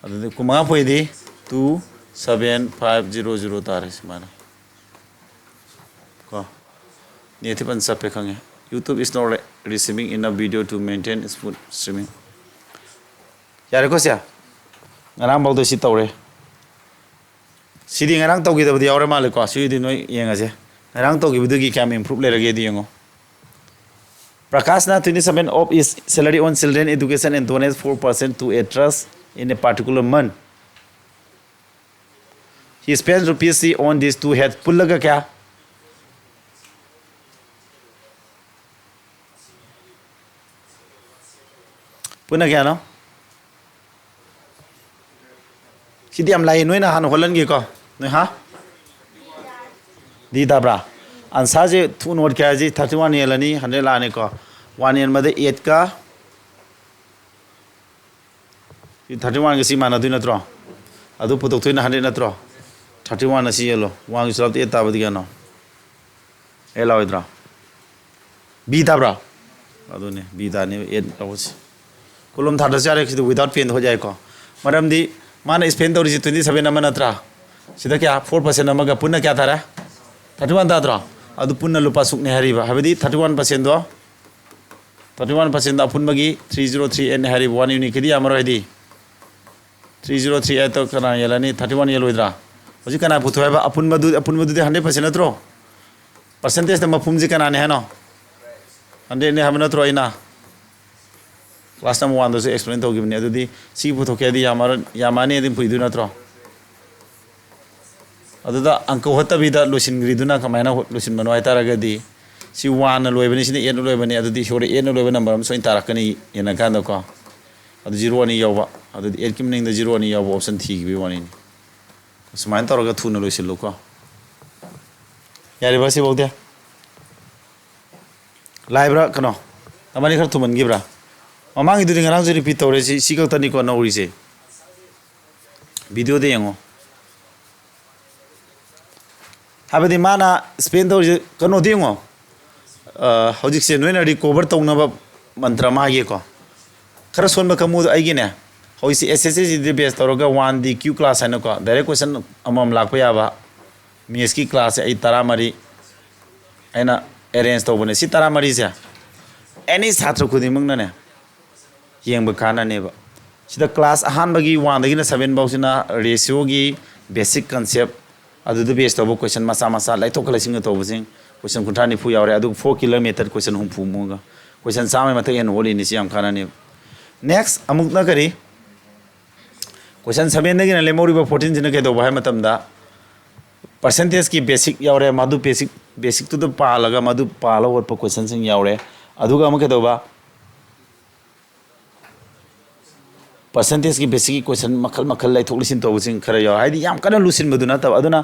अदु कुमंगा पोई दी 27500 तारे माना को नेथिपन सपे खंगे YouTube is not receiving enough video to maintain smooth streaming यारे को Siya ngarang bau si tawre sidi ngarang tawgi da budi awre male ko sidi noi yenga je ngarang tawgi budu gi kam improve le rage di yengo Prakash na 27 of his salary on children education and donates 4% to a trust in a particular month he spends rupees on these two heads pullaga kya puna kya no Sidi am lai noi na han holan gi ko noi ha di da bra ansa je thu note kya ji 31 year lani 100 la ne ko 1 year made 8 ka 31 ga si mana du na tro adu putok thu na 100 na tro 31 na si yelo 1 is up 8 ta badi ga no ela idra bi da bra adu ne bi da ne 8 awus kolom thada jare ki without pen ho jai ko maram di माना spend तौर 27 नत्रा सिदा क्या 4% अमगा पुन्ना क्या थारा 31 ताद्रो अदु पुन्ना लुपा सुकने हरिबा हबदी 31% दो 31% अपुनबगी 303 N Hari 1 unit कदी अमरो हदी 303 तो कना यलानी 31 येलोइद्रा होजि कना पुथोयबा अपुनबदु 100% नत्रो परसेंटेज त मफुम जी कना ने हनो 100 ने हम नत्रो इना क्लास नंबर 1 दो से एक्सप्लेन तो गिवने अदुदी सी पुथोके दी यामार यामाने दिन पुइदु नत्रो ꯑꯗꯨꯗ ꯑꯪꯀ ꯍꯣꯠꯇꯕꯤꯗ ꯂꯣꯏꯁꯤꯟꯈ꯭ꯔꯤꯗꯨꯅ ꯀꯃꯥꯏꯅ ꯂꯣꯏꯁꯤꯟꯕꯅꯣ ꯍꯥꯏꯇꯥꯔꯒꯗꯤ ꯁꯤ 1ꯅ ꯂꯣꯏꯕꯅꯤ ꯁꯤꯅ 8ꯅ ꯂꯣꯏꯕꯅꯤ ꯑꯗꯨꯗꯤ ꯏꯁꯣꯔꯗ 8ꯅ ꯂꯣꯏꯕ ꯅꯝꯕꯔ ꯑꯃ ꯁꯣꯏꯅ ꯇꯥꯔꯛꯀꯅꯤ ꯌꯦꯡꯅ ꯀꯥꯟꯗꯀꯣ ꯑꯗꯨ 0 ꯑꯅꯤ ꯌꯥꯎꯕ ꯑꯗꯨꯗꯤ 8ꯀꯤ ꯃꯅꯤꯡꯗ 0 ꯑꯅꯤ ꯌꯥꯎꯕ ꯑꯣꯞꯁꯟ ꯊꯤꯈꯤꯕꯒꯤ ꯋꯥꯅꯤꯅꯤ ꯁꯨꯃꯥꯏꯅ ꯇꯧꯔꯒ ꯊꯨꯅ ꯂꯣꯏꯁꯤꯜꯂꯨꯀꯣ ꯌꯥꯔꯤꯕ꯭ꯔꯥ ꯁꯤꯐꯥꯎꯗꯤ ꯂꯥꯏꯕ꯭ꯔꯥ ꯀꯩꯅꯣ ꯑꯃꯅꯤ ꯈꯔ ꯊꯨꯃꯟꯈꯤꯕ꯭ꯔꯥ ꯃꯃꯥꯡꯒꯤꯗꯨꯗꯤ ꯉꯔꯥꯡꯁꯨ ꯔꯤꯄꯤꯠ ꯇꯧꯔꯦ ꯁꯤ ꯈꯛꯇꯅꯤꯀꯣ ꯅꯧꯔꯤꯁꯦ ꯚꯤꯗꯤꯑꯣꯗ ꯌꯦꯡꯉꯣ ꯍꯥꯏꯕꯗꯤ ꯃꯥꯅ ꯁ꯭ꯄꯦꯟ ꯇꯧꯔꯤꯁꯦ ꯀꯩꯅꯣꯗꯤ ꯌꯦꯡꯉꯣ ꯍꯧꯖꯤꯛꯁꯦ ꯅꯣꯏꯅ ꯔꯤꯀꯣꯚꯔ ꯇꯧꯅꯕ ꯃꯟꯇ꯭ꯔ ꯃꯥꯒꯤꯀꯣ ꯈꯔ ꯁꯣꯟꯕ ꯀꯥꯡꯕꯨꯗꯣ ꯑꯩꯒꯤꯅꯦ ꯍꯧꯖꯤꯛꯁꯦ ꯑꯦꯁ ꯑꯦꯁ ꯁꯤꯗꯤ ꯕꯦꯁ ꯇꯧꯔꯒ 1D Q ꯀ꯭ꯂꯥꯁ ꯍꯥꯏꯅꯀꯣ ꯗꯥꯏꯔꯦꯛ ꯀꯣꯏꯁꯟ ꯑꯃꯃꯝ ꯂꯥꯛꯄ ꯌꯥꯕ ꯃꯦꯠꯁꯀꯤ ꯀ꯭ꯂꯥꯁꯁꯦ ꯑꯩ 13 ꯑꯩꯅ ꯑꯦꯔꯦꯟꯖ ꯇꯧꯕꯅꯦ ꯁꯤ 13ꯁꯦ ꯑꯦꯅꯤ ꯁꯥꯇ꯭ꯔ ꯈꯨꯗꯤꯡꯃꯛꯅꯅꯦ ꯌꯦꯡꯕ ꯀꯥꯟꯅꯅꯦꯕ ꯁꯤꯗ ꯀ꯭ꯂꯥꯁ ꯑꯍꯥꯟꯕꯒꯤ 1ꯗꯒꯤꯅ 7 ꯐꯥꯎꯁꯤꯅ ꯔꯦꯁꯤꯌꯣꯒꯤ ꯕꯦꯁꯤꯛ ꯀꯟꯁꯦꯞ ꯑꯗꯨꯗ ꯕꯦꯁ ꯇꯧꯕ ꯀꯣꯏꯁꯟ ꯃꯆꯥ ꯃꯆꯥ ꯂꯩꯊꯣꯛꯀ ꯂꯩꯁꯤꯟꯒ ꯇꯧꯕꯁꯤꯡ ꯀꯣꯏꯁꯟ 30 ꯅꯤꯐꯨ ꯌꯥꯎꯔꯦ ꯑꯗꯨꯒ 4 ꯀꯤꯂꯣ ꯃꯦꯊꯗ ꯀꯣꯏꯁꯟ 60 ꯃꯨꯛꯒ ꯀꯣꯏꯁꯟ 100 ꯃꯊꯛ ꯍꯦꯟꯅ ꯑꯣꯜꯂꯤꯅꯤ ꯁꯤ ꯌꯥꯝ ꯀꯥꯟꯅꯅꯦꯕ ꯅꯦꯛꯁ ꯑꯃꯨꯛꯅ ꯀꯔꯤ ꯀꯣꯏꯁꯟ 7ꯗꯒꯤꯅ ꯂꯦꯝꯍꯧꯔꯤꯕ 14ꯁꯤꯅ ꯀꯩꯗꯧꯕ ꯍꯥꯏꯕ ꯃꯇꯝꯗ ꯄꯔꯁꯦꯟꯇꯦꯖꯀꯤ ꯕꯦꯁꯤꯛ ꯌꯥꯎꯔꯦ ꯃꯗꯨ ꯕꯦꯁꯤꯛꯇꯨꯗ ꯄꯥꯜꯂꯒ ꯃꯗꯨ ꯄꯥꯜꯂ ꯍꯣꯠꯄ ꯀꯣꯏꯁꯟꯁꯤꯡ ꯌꯥꯎꯔꯦ ꯑꯗꯨꯒ ꯑꯃꯨꯛ ꯀꯩꯗꯧꯕ percentage की basic question makal makal lai thok lisin tawsing khara yaw haidi yam kana lusin baduna tab aduna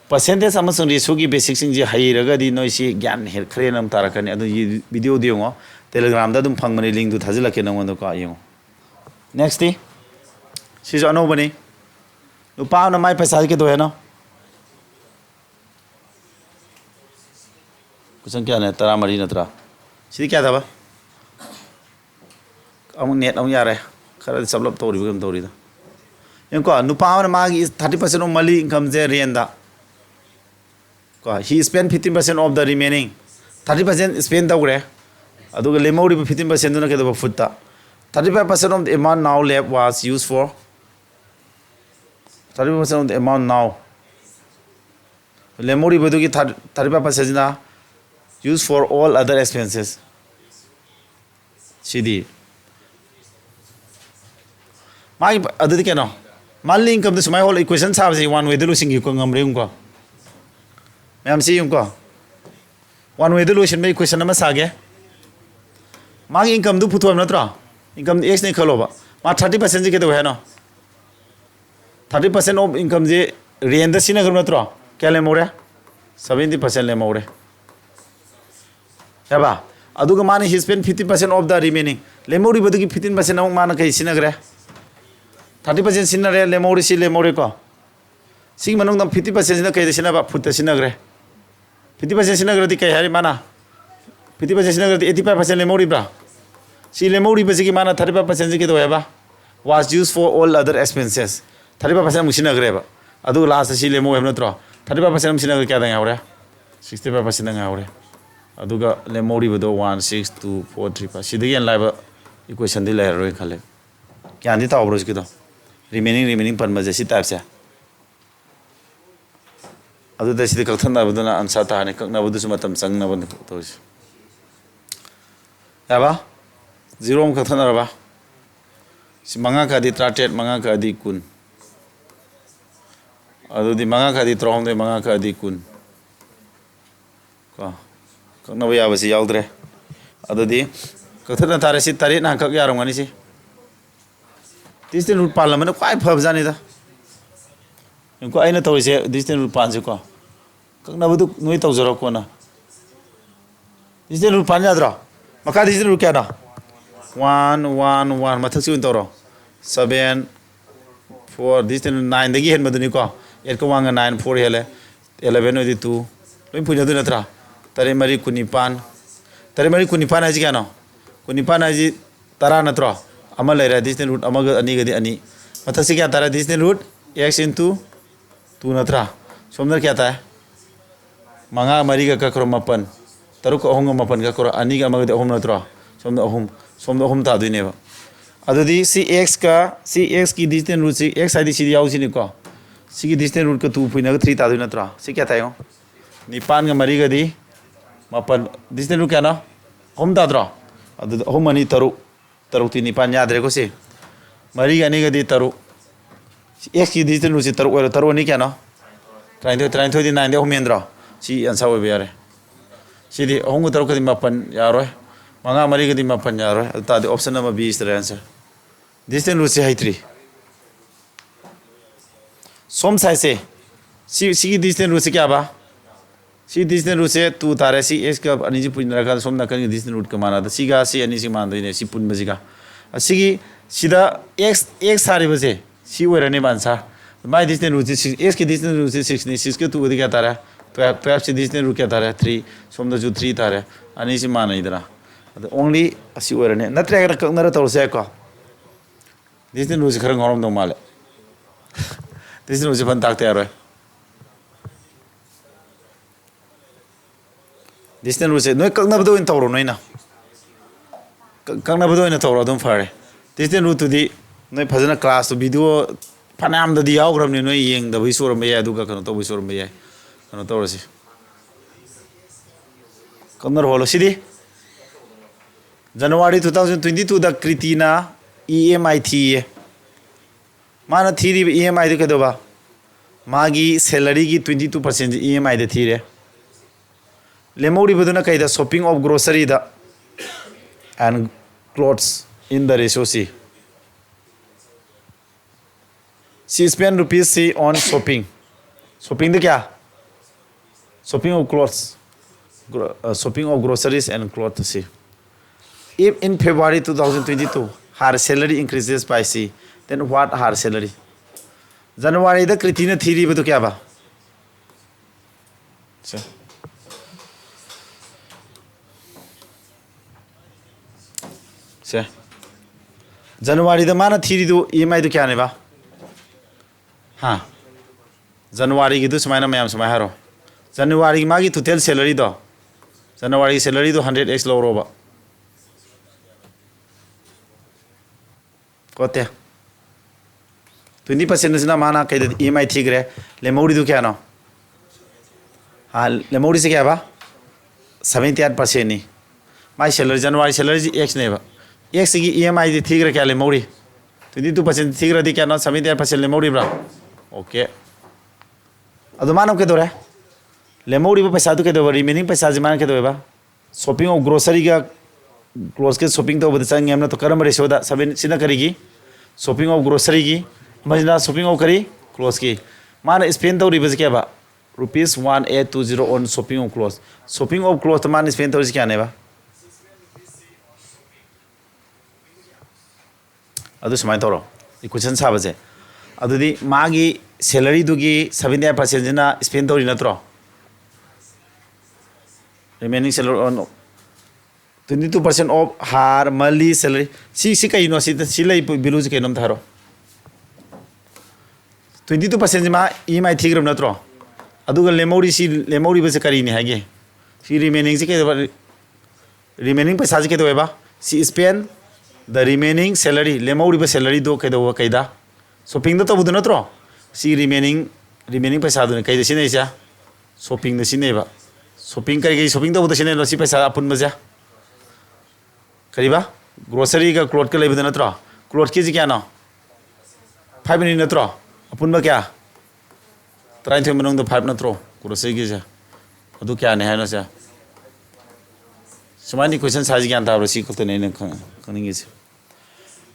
percentage amasung ratio की basic sing je hairaga di noi si gyan her khre nam tarakani adu video di ngo telegram da dum phangmani link du thajilake nangon ko ayo next di si jo no bani upa na mai paisa ke do hai no question kya ne tara mari natra si kya tha ba amuk net am yare खरा develop तौरी Burgman तौरी दा इनको नुपा ने मागी 30% of मली income जे रेंदा को he spend 15% of the remaining 30% spend तौरे अदुगा लेमौरी 15% दुना के दो फुट्टा 35% of the amount now left was used for 35% of the amount now लेमौरी बदुगी 35% ना used for all other expenses सीधी मागी अदुदी केनो माली इनकम द सुमाय होल इक्वेशन साब से वन वे द लुसिंग को ngam reum ko मैम सी yum ko वन वे द लुसिन में इक्वेशन नमा सागे मागी इनकम दु पुथो नत्रा इनकम x ने खलो बा मा 30% जे के दो है नो 30% ऑफ इनकम जे रेंद सिना गम नत्रा क्या ले मोरे 70% ले मोरे याबा अदुगा माने ही स्पेंड 50% ऑफ द रिमेनिंग ले मोरी बदुगी 15% अमuk माना kai सिना गरे 30% सिनरे लेमोरी सी लेमोरी को सी मनों 50% सिना कई सिना बा फुट सिना गरे 50% सिना गरे कई हारी माना 50% सिना गरे 85% लेमोरी ब्रा सी लेमोरी बसे की माना 35% जी के तो है बा was used for all other expenses 35% मुसिना गरे बा अदु लास्ट सी लेमो है नत्रो 35% मुसिना गरे क्या दंगा होरे 65% दंगा होरे अदुगा लेमोरी बदो 16243 सी दगे लाइव इक्वेशन दि ले रोय खले क्या दी ता ओब्रोज के तो remaining पर मजे सी टाइप से अदु दे सिदे कथन बदना आंसर ता ने ककना बदु सु मतम संग न बन तो याबा 0 म कथन रबा सि मंगा का दी 38 मंगा का दी कुन अदु दी मंगा का दी 3 दे मंगा का दी कुन को ककना बया बसि याउद्रे अदु दी कथन तारे सि तारे ना कक यारंगनी सि डिजिटल रूट पार्लियामेंट क्वाइ फब जाने दा इनको आइना तौरिसे डिजिटल रूट पान से को ककना बदु नोइ तौजरो को ना डिजिटल रूट पान याद्रो मका डिजिटल रूट क्या ना 1 1 1 मथक से तौरो 7 4 डिजिटल 9 दगी हेन मदुनी को 8 को 1 9 4 हेले 11 ओदि 2 लोइ पुना दु नत्रा तरे मरी कुनिपान है जी क्या ना कुनिपान है जी तरा नत्रो अमा लेरा डिजिटल रूट अमा अनि गदि अनि मथक से क्या तारा डिजिटल रूट x into 2 नत्रा सोमदर क्या था मंगा मरी का करो मपन तरुक अहुम मपन का करो अनि का मगदि अहुम नत्रो सोमद अहुम ता दुने बा अदुदी सी x की डिजिटल रूट सी x आदि सी याउ सिनि को सी की डिजिटल रूट का 2 पुइना 3 ता दुने नत्रो सी क्या था यो निपान का मरी गदि मपन डिजिटल रूट क्या ना अहुम ता द्रो अदु अहुम अनि तरुक ती निपान याद्रे को से मरी गनी गदी तरु x की डिजिटल रूट से तरु नहीं क्या ना terain di 9 de homendra si answer we are si di hongu taru kadi mapan yaro manga mari kadi mapan yaro ta the option number B is the answer distance root se hai 3 som sai se si distance root se kya ba si distance root se 2 tare si x ka ani ji pun rakha som na kan distance root ka mana da si ga si ani si man da ne si pun ba ga si sida x sari ba se si wera ne ban sa my distance root is 6 x की distance root is 6 नहीं 6 के 2 क्या तारा 12 से distance root क्या तारा 3 सोम the जो 3 तारा अनि से मान इधर तो only असी ओर ने नत्र अगर कंगरा तो से को distance root से खरंग औरम तो माले distance root से बन ताकते यार distance root से नोई कंगना बदो इन तौरो नोई ना कंगना बदो इन तौरो तुम फारे distance root तो दी नोई फजना क्लास तो वीडियो फनाम द दिया ग्राम ने नोई येंग द विसोर में या दुका कनो तो विसोर में या कनो तो रसी कन्नर होलो सिदी जनवरी 2022 द क्रिटिना EMI थी माना थीरी EMI दे कदोबा मागी सैलरी की 22% EMI दे थी रे लेमोरी बदुना कइदा शॉपिंग ऑफ ग्रोसरी द and clothes in the ratio सी She spent rupees C on shopping. Shopping the क्या? Shopping of clothes, shopping of groceries and clothes C. If in February 2022 her salary increases by C, then what her salary? January the Kritina theory बतो क्या बा? January the माना theory दो EMI तो क्या ने बा? हाँ जनवरी की तो समायना मैम समय हारो जनवरी की मागी टोटल सैलरी दो जनवरी की सैलरी दो 100x लो रोबा कोते 20% नजना माना कहीं EMI ठीक रहे लेमोरी तो क्या ना हाँ लेमोरी से क्या बा 78% नहीं my salary January salary x नहीं बा x की EMI दी ठीक रहे क्या लेमोरी 22% ठीक रहे क्या ना 78% लेमोरी बरा ओके अब मानो के दौरे लेमोरी पे पैसा तो के दौरे रिमेनिंग पैसा जमान के दौरे बा शॉपिंग और ग्रोसरी का क्लोज के शॉपिंग तो बता चंगे हमने तो करम रेशियो दा सब सीधा करेगी शॉपिंग और ग्रोसरी की मजना शॉपिंग और करी क्लोज की मान स्पेंड तो रिबज क्या बा ₹1820 ऑन शॉपिंग और क्लोज तो मान स्पेंड तो क्या नहीं बा अदु समय तोरो क्वेश्चन साबजे अदुदी मागी सैलरी दुगी 78% जना स्पेंड तोरी नत्रो रिमेनिंग सैलरी ऑन 22% ऑफ हार मंथली सैलरी सी कई नो सी लई बिलु जे केनम थारो 22% मा EMI थिग्रम नत्रो अदुगा लेमोरी बसे करी ने हागे सी रिमेनिंग से के रिमेनिंग पैसा जे के दोबा सी स्पेंड द रिमेनिंग सैलरी लेमोरी बसे सैलरी दो के दो कइदा शॉपिंग तो बुद नत्रो सी रिमेनिंग पैसा दुने कई दसिने इसा शॉपिंग दसिने बा शॉपिंग करी शॉपिंग तो बुद सिने लो सी पैसा अपुन बजा करीबा ग्रोसरी का क्लोथ के लेबद नत्रो क्लोथ की क्या ना 5 मिनट नत्रो अपुन बा क्या 30 मनों 5 नत्रो ग्रोसरी की जा अदु क्या ने है ना सा समानी क्वेश्चन साज ज्ञान था सी को ने खनिंगे से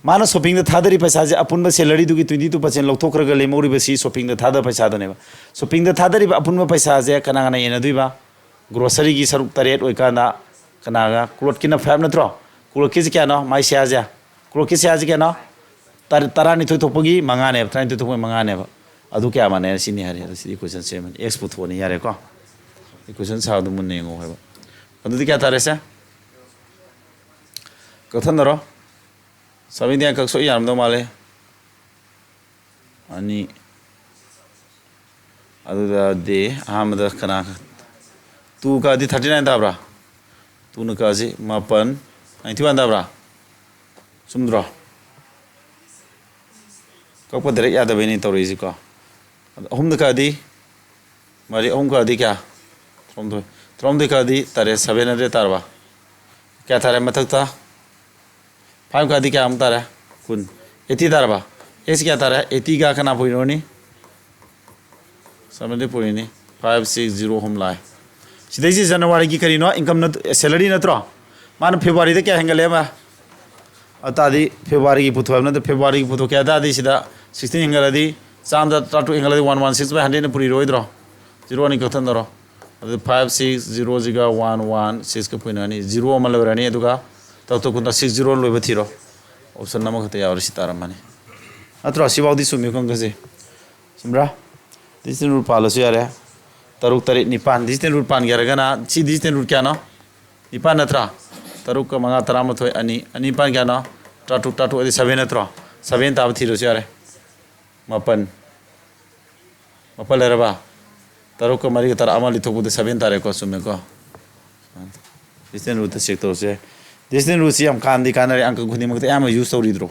माना शॉपिंग द थादरी पैसा जे अपुन सैलरी दुगी 22% लौथोखरग लेमोरी बसी शॉपिंग द थादा पैसा दनेबा शॉपिंग द थादरी अपुन पैसा जे कना कना येनदुइबा ग्रोसरी की सरुक तरेट ओइकाना कनागा क्लोथ किना 5 नत्रो क्लोथ की क्या ना माई से आजा क्लोथ की से आज क्या ना तरा नि थोपगी मंगाने 30 थोपगी मंगाने अदु क्या माने सिनी हारे सिदी क्वेश्चन से मन एक्स पुथोनी यारे को क्वेश्चन साउ दु मुन्ने ngो हेबा अदु क्या तारे से कथन रो सभी दिया कक्सो याम दो माले अनि अदुदा दे आमद कना तू का दी 39 दाब्रा तू न का जी मापन 91 दाब्रा सुमद्रो कप डायरेक्ट याद बेनी तौरी जी को हम का दी मारी हम का दी क्या त्रोम दे का दी तारे 700 तारबा क्या तारे मथक था 5 का दी क्या हम तारा कुन 80 तारबा एस क्या तारा 80 का कना पोइनोनी समझे पूरी नहीं 560 हम लाए सीधे से जनवरी की करी नो इनकम न सैलरी न तो मान फेब्रुआरी तक क्या हैंगले मा अतादी फेब्रुआरी की पुथो न तो फेब्रुआरी की पुथो क्या दादी सीधा 16 हैंगलदी चांद टाटू हैंगलदी 116 by 100 पूरी रोई द्रो 0 नहीं कथन द्रो 560 जिगा 116 का पुना नहीं 0 अमल रनी दुगा तब तो कुंता 60 लोई बथीरो ऑप्शन नमक हते यावर सितारा माने अत्रो सिबाउदी सुमी कंगसे सिमरा डिजिटल रूट पालसु यारे तरुक तरी निपान डिजिटल रूट पान गया ना सी डिजिटल रूट क्या ना निपान नत्रा तरुक का मंगा तरा मथोय अनि पान क्या ना टाटू अदि 7 नत्रो 7 ताब थीरोसु यारे मपन लेरबा तरुक का मरी तरा अमा लिथोकुदे 7 तारे को सुमे को डिजिटल रूट सेक्टर से डिजिटल रूट से हम कान दी कान रे अंक खुनी मगते याम यूज तौरिद्रो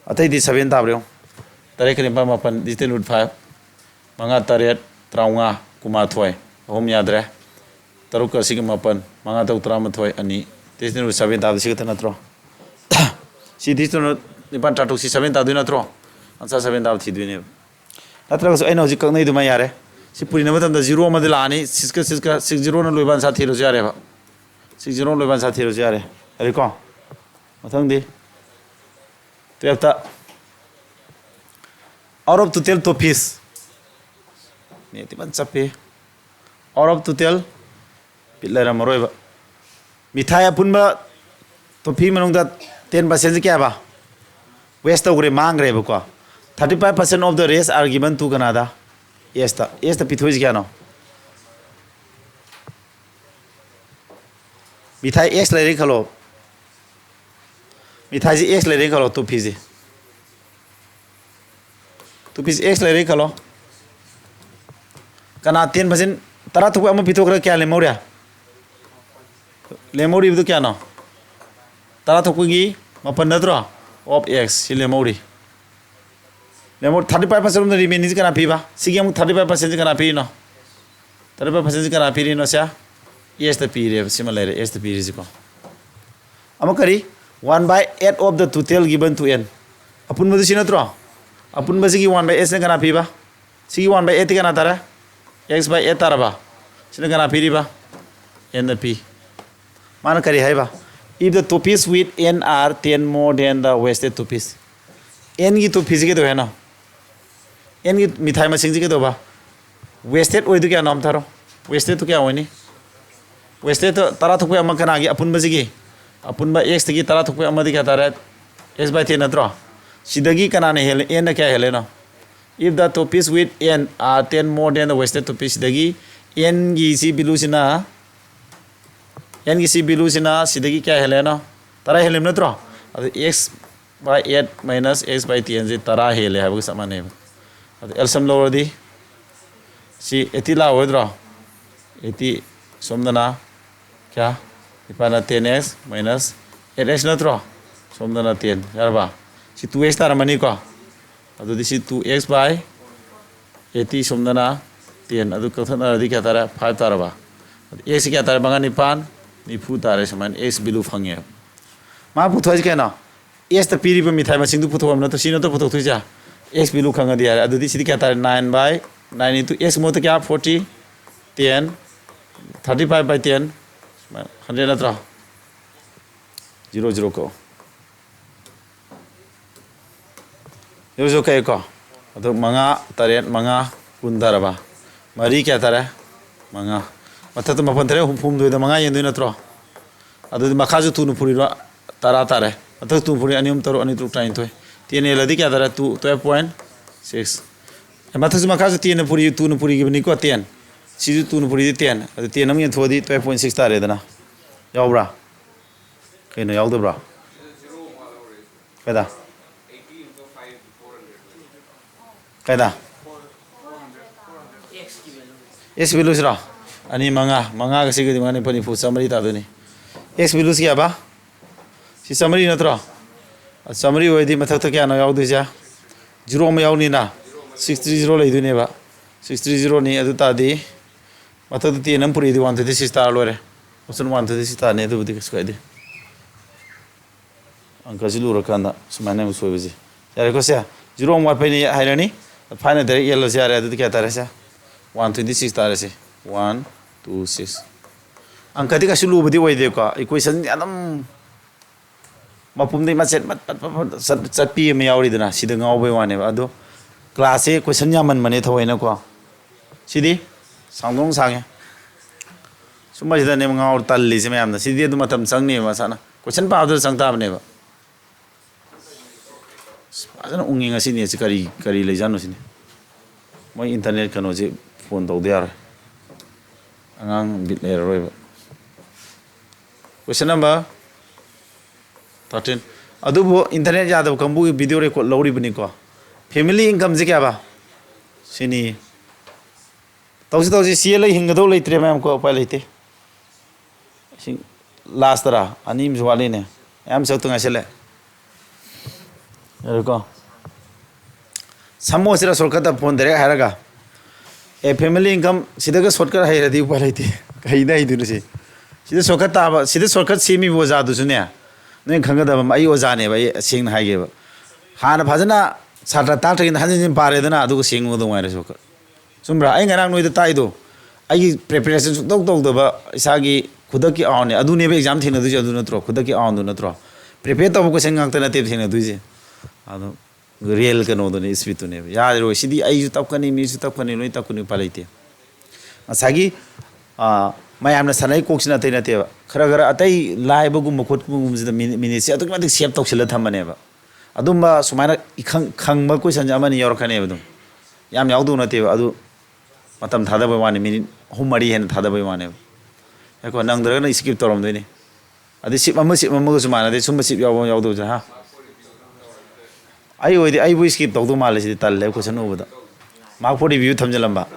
अतै दी 7 ताब्रेओ तरे कने पा मपन डिजिटल रूट 5 मंगा तरेट त्राउंगा कुमाथोय अहम याद्रे तरुक का सिग मपन मंगा तौ त्रामथोय अनि डिजिटल रूट 7 ताब सिग नत्रो सी डिजिटल निपान टाटू सी 7 तादु नत्रो अंसा 7 ताब थिदुने नत्रगस ऐना हजि कनै दुमा यारे सी पुरिना मतम 0 मदे लानी 60 न लोइबान सा थिरो यारे बा 60 लोइबान सा थिरो यारे अरे को मथंग दी तो out of total to piece ne timan chape out of total pillar maroi ba mithai apunba to phi manung da 10% kya ba waste ogre mang re ba ko 35% of the rest are given to Canada yes ta pithois kya no mithai x le re khalo mithai ji x le re khalo to phi ji तो फिर x ले रही कलो कना 10% तरा तो अम पिथो कर क्या लेमोरिया लेमोरी तो क्या नो तरा तो कोई मपन नत्रो ऑफ एक्स सी लेमोरी 35% of the remaining कना पीबा सिगे हम 35% कना पी नो 35% कना पी नो सा एस द पी रे सिमिलर एस द पी रे को अम करी 1/8 of the total given to n अपुन मदि सिनत्रो अपुन बसी 1/s ने कना पीबा सी 1/8 कना तारा x by 8 तारा बा सिने कना पीरीबा n the p मान करी है बा if the two piece with n are 10 more than the wasted two piece n की two piece के तो है ना n की मिठाई में सिंजी के तो बा wasted ओइ तो क्या नाम थारो wasted तो क्या होनी wasted तो तारा तो कोई अम्मा कना आगे अपुन बसी की अपुन बा x की तारा तो कोई अम्मा दिखा तारा s by 10 नत्रो सिदगी कनाने हेले n क्या हेले ना if the two piece with n are 10 more than the wasted two piece सिदगी n की सी बिलु सिना n की सी बिलु सिना सिदगी क्या हेले ना तरा हेले न तो अब x by 8 minus x by 10 से तरा हेले है वो समान है अब एल्सम लोवर दी सी 80 ला हो द्रो 80 सोमदना क्या इपाना 10x minus 8x न तो सोमदना 10 यार बा सी 2x तारा मनी को अदु दिसी 2x by 80 सोमदना 10 अदु कथन अदि क्या तारा 5 तारा बा x क्या तारा बंगा निपान निफु तारे समान x बिलु फंगे मा पुथोज के ना x त पीरी प मिठाई मा सिंदु पुथो न तो सिनो तो पुथो थुजा x बिलु खंगा दिया अदु दिसी क्या तारा 9 by 9 into x मो तो क्या 40 10 35 by 10 100 न तो 0 को 요즘 그거 또 망아 따레 망아 군다라바 머리 깨따라 망아 맞다도 마판들에 홈품도에다 망아 연도나 들어 아도 마카주 투는 풀이로 따라따래 아도 투 풀이 아니면 따로 아니 또 타인 토이 티네 라디 깨따라 투 12.6 마타주 마카주 티네 풀이 투는 풀이 기분이 거 텐 시주 투는 풀이 텐 아도 티네 남이 토디 12.6 따래더나 야오브라 그네 야오더브라 배다 कैदा एक्स बिलुस रा अनि मंगा गसी गदि माने पनि फु समरी तादुनी एक्स बिलुस क्या बा सी समरी नत्र समरी होइदि मथक त क्या न याउदु जा 0 म याउनी ना 630 लैदुने बा 630 नि अदु तादि मथक त तिनम पुरि दि 136 ता लोरे ऑप्शन 136 ता ने दु बुदि कसको दि अंक जिलु रखाना सुमाने मुसोबि यारे कोसे 0 म वापनि हाइरानी फाइनल दरे येलो से आ रहा है तो क्या तारे से 126 ꯇꯥꯔꯁꯤ 126 ꯑꯪꯀꯗꯤ ꯀꯩꯁꯨ ꯂꯨꯕꯗꯤ ꯑꯣꯏꯗꯦꯀꯣ ꯏꯀ꯭ꯋꯦꯁꯟ ꯑꯗꯨꯝ ꯃꯄꯨꯝꯗꯩ ꯃꯆꯦꯠ ꯆꯠꯄꯤ ꯑꯃ ꯌꯥꯎꯔꯤꯗꯅ ꯁꯤꯗ ꯉꯥꯎꯕꯩ ꯋꯥꯅꯦꯕ ꯑꯗꯣ ꯀ꯭ꯂꯥꯁꯁꯦ ꯀꯣꯏꯁꯟ ꯌꯥꯝꯃꯟꯕꯅꯦ ꯊꯑꯣꯏꯅꯀꯣ ꯁꯤꯗꯤ ꯁꯥꯡꯗꯣꯡ ꯁꯥꯡꯉꯦ ꯁꯨꯝꯕꯁꯤꯗꯅꯦꯕ ꯉꯥꯎꯔ ꯇꯜꯂꯤꯁꯦ ꯃꯌꯥꯝꯅ ꯁꯤꯗꯤ ꯑꯗꯨꯝ ꯃꯇꯝ ꯆꯪꯅꯦꯕ ꯃꯁꯥꯅ ꯀꯣꯏꯁꯟ ꯄꯥꯕꯗ ꯆꯪ ꯇꯥꯕꯅꯦꯕ ꯐꯖꯅ ꯎꯪꯉꯤ ꯉꯁꯤ ꯅꯦꯠꯁꯦ ꯀꯔꯤ ꯂꯩꯖꯥꯠꯅꯣ ꯁꯤꯅꯤ ꯃꯣꯏ ꯏꯟꯇꯔꯅꯦꯠ ꯀꯩꯅꯣꯁꯦ ꯐꯣꯟ ꯇꯧꯗ ꯌꯥꯔꯣꯏ ꯑꯉꯥꯡ ꯕꯤꯠ ꯂꯩꯔꯔꯣꯏꯕ ꯀꯣꯏꯁꯟ ꯅꯝꯕꯔ 13 ꯑꯗꯨꯕꯨ ꯏꯟꯇꯔꯅꯦꯠ ꯌꯥꯗꯕ ꯀꯥꯡꯕꯨꯒꯤ ꯚꯤꯗꯤꯑꯣ ꯔꯦꯀꯣꯔꯗ ꯂꯧꯔꯤꯕꯅꯤꯀꯣ ꯐꯦꯃꯤꯂꯤ ꯏꯟꯀꯝꯁꯦ ꯀꯌꯥꯕ ꯁꯤꯅꯤ ꯇꯧꯁꯤ ꯆꯦꯜꯂ ꯍꯤꯡꯒꯗꯧ ꯂꯩꯇ꯭ꯔꯦ ꯃꯌꯥꯝ ꯀꯣ ꯎꯄꯥꯏ ꯂꯩꯇꯦ ꯂꯥꯁꯇꯔꯥ ꯑꯅꯤ ꯑꯃꯁꯨ ꯋꯥꯠꯂꯤꯅꯦ ꯌꯥꯝ ꯁꯛꯇ ꯉꯥꯏꯁꯜꯂꯦ ꯌꯥꯔꯦꯀꯣ ꯁꯝꯃꯣꯁꯤꯗ ꯁꯣꯔꯠꯀꯠꯇ ꯐꯣꯟ ꯗꯥꯏꯔꯦꯛ ꯍꯥꯏꯔꯒ ꯐꯦꯃꯤꯂꯤ ꯏꯟꯀꯝ ꯁꯤꯗꯒ ꯁꯣꯔꯠꯀꯠ ꯍꯩꯔꯗꯤ ꯎꯄꯥꯏ ꯂꯩꯇꯦ ꯀꯩꯗ ꯍꯩꯗꯣꯏꯅꯣ sida shortcut taba sida shortcut semi boza du sune ne khangada ba ai oza ne ba sing haige ba hana phajana satra ta tagin hanjin pare dana adu sing odu mai reso sumbra ai ngarang noi da tai do ai preparation su dog dog da ba isagi khudaki aune adu ne ba exam thina du adu na tro khudaki aun du na tro prepare ta ko sing ngak ta na te thina du je adu real ka no do ne speed tu ne ya ro sidi ai ju tap kani mi ju tap kani noi tap kani palaite asagi mayamna sanai koksina te na te khara khara atai laiba gum khot gum ji minute se atuk matik save toksila thamane ba adumba sumaina khangba question amani yor khane ba dum yam yaudu na te adu matam thada ba wani minute humari hen thada ba wani eko nang dra na skip torom de ni adi sip amma sumana de sumba sip yaudu ja ha ai oi bu skip tawdu male si tal le question obuda mark for review thamjalamba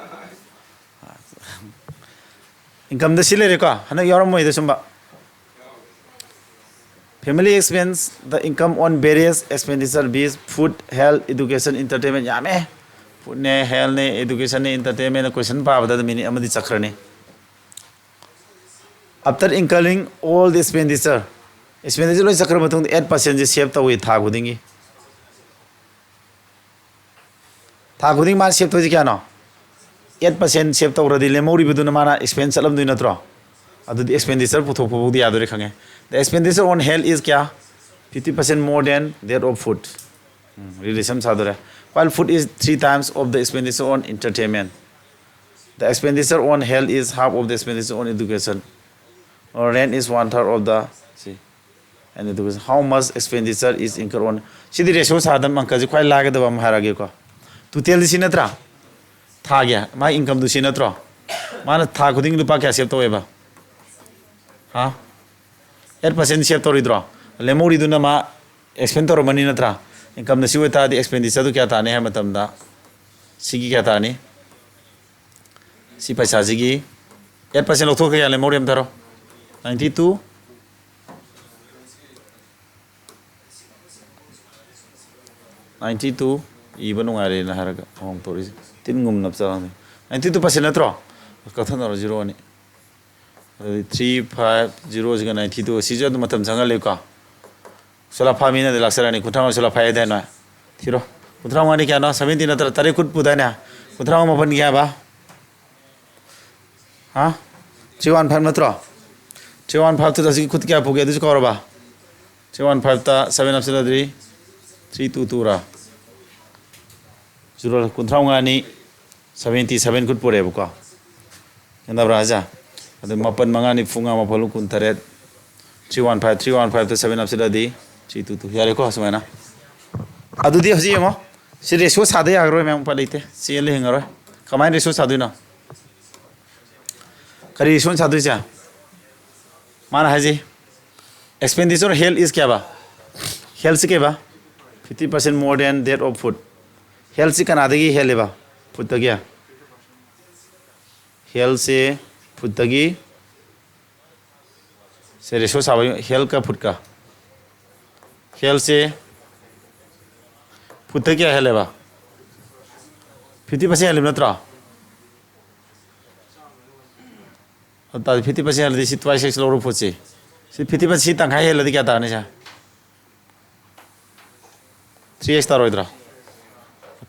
income the silere ka hana yaram moi de sumba family expense the income on various expenditure base food health education entertainment yame food ne health ne education ne entertainment question pa bada mini amadi chakrani after incurring all the expenditure lo chakra matung 8% je save tawi tha gudingi ma save to ji kya no 8% save tawradi lemori buduna mana expense salam du natro adu the expenditure puthok phu di adore khange the expenditure on health is kya 50% more than that of food relation sadore while food is 3 times of the expenditure on entertainment the expenditure on health is half of the expenditure on education or rent is 1/3 of the and education how much expenditure is incurred on sidi ratio sadam anka ji khwai lagada ba maharage ko tu tel si natra tha gya ma income du si natro mana tha khuding lupa kya save toeba ha 8% save tori dro lemori du na ma expend tor mani natra income na si weta di expenditure du kya ta ne ha matam da sigi kya ta ni si paisa sigi 8% lokthok kya lemori am tharo 92 iba nungare na haraga hong tori tin ngum nap chang 92% natro kathan ro 0 ani 350 ga 92 si jad matam janga le ka sola phami na de laksara ni kuthang sola phai da na thiro kuthang ani kya na 17 natra tare kut puda na kuthang ma ban kya ba ha 315 natro 315 to dasi kut kya puge du ko ba 315 ta 7 apsila 322 ra zero kunthang ani 77 kut pore buka enda braja adu mapan mangani funga mapalu kuntaret 315 to 7 apsila di 322 yare ko asmana adu di hoji mo si ratio sade agro mem palite cl hingaro kamai ratio saduina kari ratio sadu ja mana haji expenditure health is kya ba health ke ba 50% more than that of food health से कनादगी hello लेबा फुटगी health से फुटगी से ratio साब health का फुटका health से फुटगी hello लेबा 50% hello नत्रा 50% hello दिसी twice x लोरो फुटसे 50% तंखाय hello दि क्या ताने सा 3x तारोइद्रा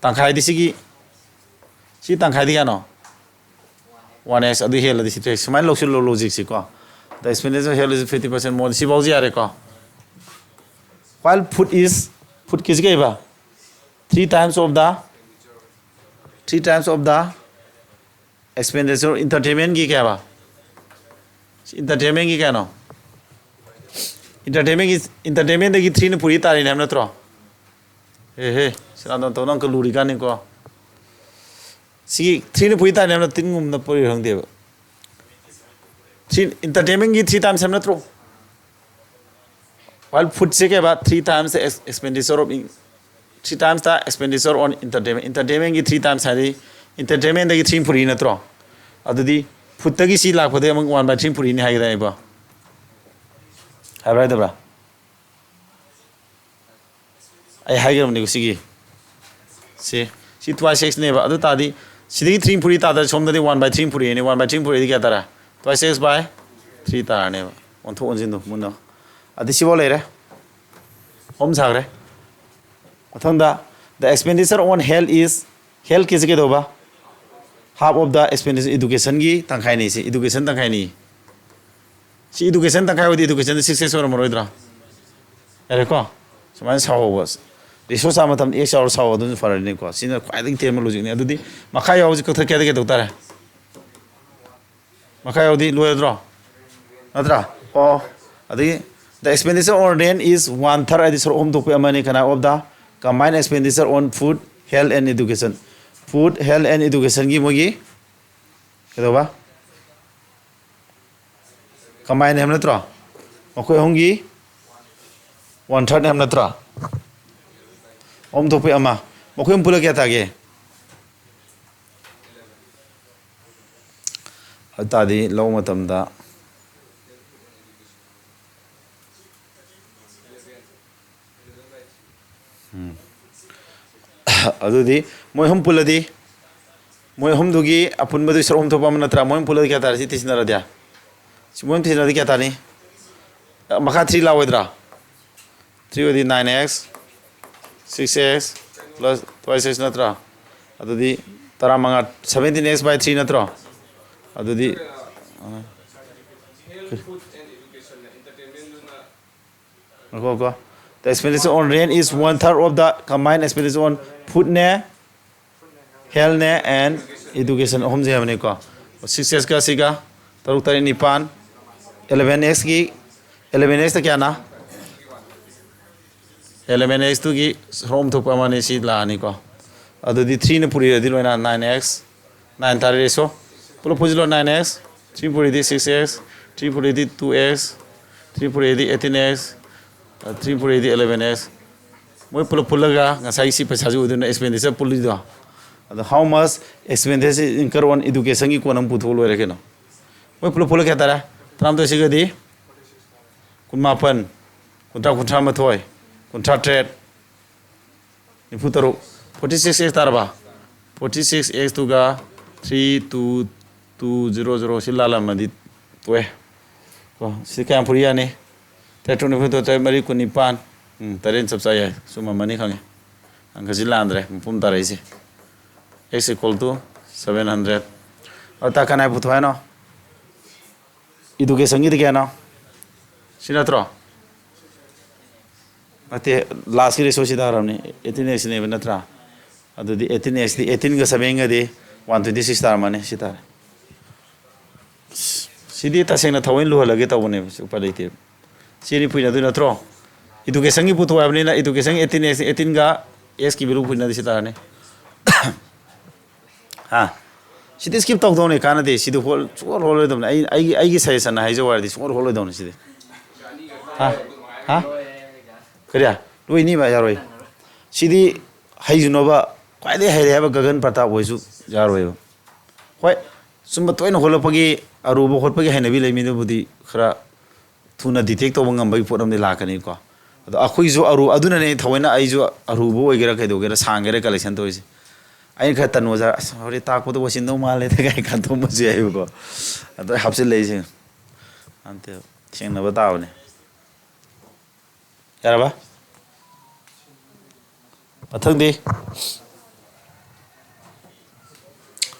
tangkai di sigi si tangkai di ano 1x adu hel adi 3x sumain loksul logic si ko the expenditure hell is 50% more si bauji are ko while food kis ga ba 3 times of the expenditure entertainment ki kya ba entertainment ki kya no entertainment ki 3 ne puri tari ne ham na tro he sira don to nang ko luri kan ko si 3 ne puri tari ne ham na tin ngum na puri hang de ba 3 entertainment ki 3 times ham na tro while food se ke ba 3 times the expenditure of 3 times the expenditure on entertainment ki 3 times hari entertainment ki 3 puri na tro adudi food ta ki si lak phade among 1/3 puri ni hai da ba habra da bra ai hai ga ni si gi si twice x ne ba adu ta di si di 3 puri ta da som da di 1/3 puri ni 1/3 puri di kya tara twice x by 3 ta ne ba on tho on jin do mun na adi si bo le re hom sa re athanda the expenditure on health kis ke do ba half of the expenditure education gi tangkhai ni si education tangkhai ni si education tangkhai odi education success or morodra ere ko samai saw was resource amatam ek saw saw dun far ni ko sina khwai ding terminology ni adudi makha yaw ji ko thak ke do tare makha yaw di lo dro atra o adi the expenditure on rent is 1/3 adi sor om to pe amani kana of the combined expenditure on food health and education food health and education gi mogi kedo ba combine hem natra okoi hongi 1/3 hem natra om to pe ama okoi pula kya ta ge ata di law matam da adudi moi hum puladi moi hum dugi apun madu sor hum thopa man natra moi puladi kya tar si tisnara dia si moi tisnara kya tani makha 3 la wedra 3 odi 9x 6x plus twice x natra adudi tara manga 17x by 3 natra adudi go the expenditure on rent is 1/3 of the combined expenditure on food ne health ne and education hom je hamne ko 6x ka siga taruk tari nipan 11x ki 11x ta kya na 11x tu ki hom thuk pa mane si la ni ko adu di 3 ne puri di loina 9x 9 tari reso pulo pujilo 9x 3 puri di 6x 3 puri di 2x 3 puri di 18x 3 puri di 11x moi pulaga ngasai si paisa ju uduna expenditure puli do how much expenditure incur on education ki konam putho lo reke no moi pula kya tara tram to siga di kunmapan kuntra mathoi kuntra trade ni putaro 46x tarba 46x tu ga 32200 silala madi toy ko sikam puriya ne tetro ni photo tai mari kunipan taren sab saya suma mani khange angkaji landre pum tarai se x equal to 700 ata kanai puthoi no education gi de no sinatro ate last ki resource daram ni 18x ne natra adu di 18x di 18 ga 7 ga di 126 tar mane sitar sidi taseng na thawin lu halage tawne upalite sini puina du natro education gi puthoi abni na education 18 ga s ki bilu puina di sitar ne ha sidi skip tok done kana de sidi hol chor hol dom ai gi suggestion na haijo war di chor hol dom sidi ha kariya loi ni ba yaroi sidi haijuno ba kwaide haire ba gagan pratap hoisu yaroi hoi sumba toina holopagi arubo hotpagi hainabi leimi do budi khara thuna detect to bangam bai podam de lakani ko ado akhoi jo aru aduna ne thawaina ai jo arubo oigera kai dogera sangere collection to isi ai kha tanu ja hori ta ko to wasin do male de kai kan to muji ai ko ado hapse leise ante theng na bataw ne yaraba pathang de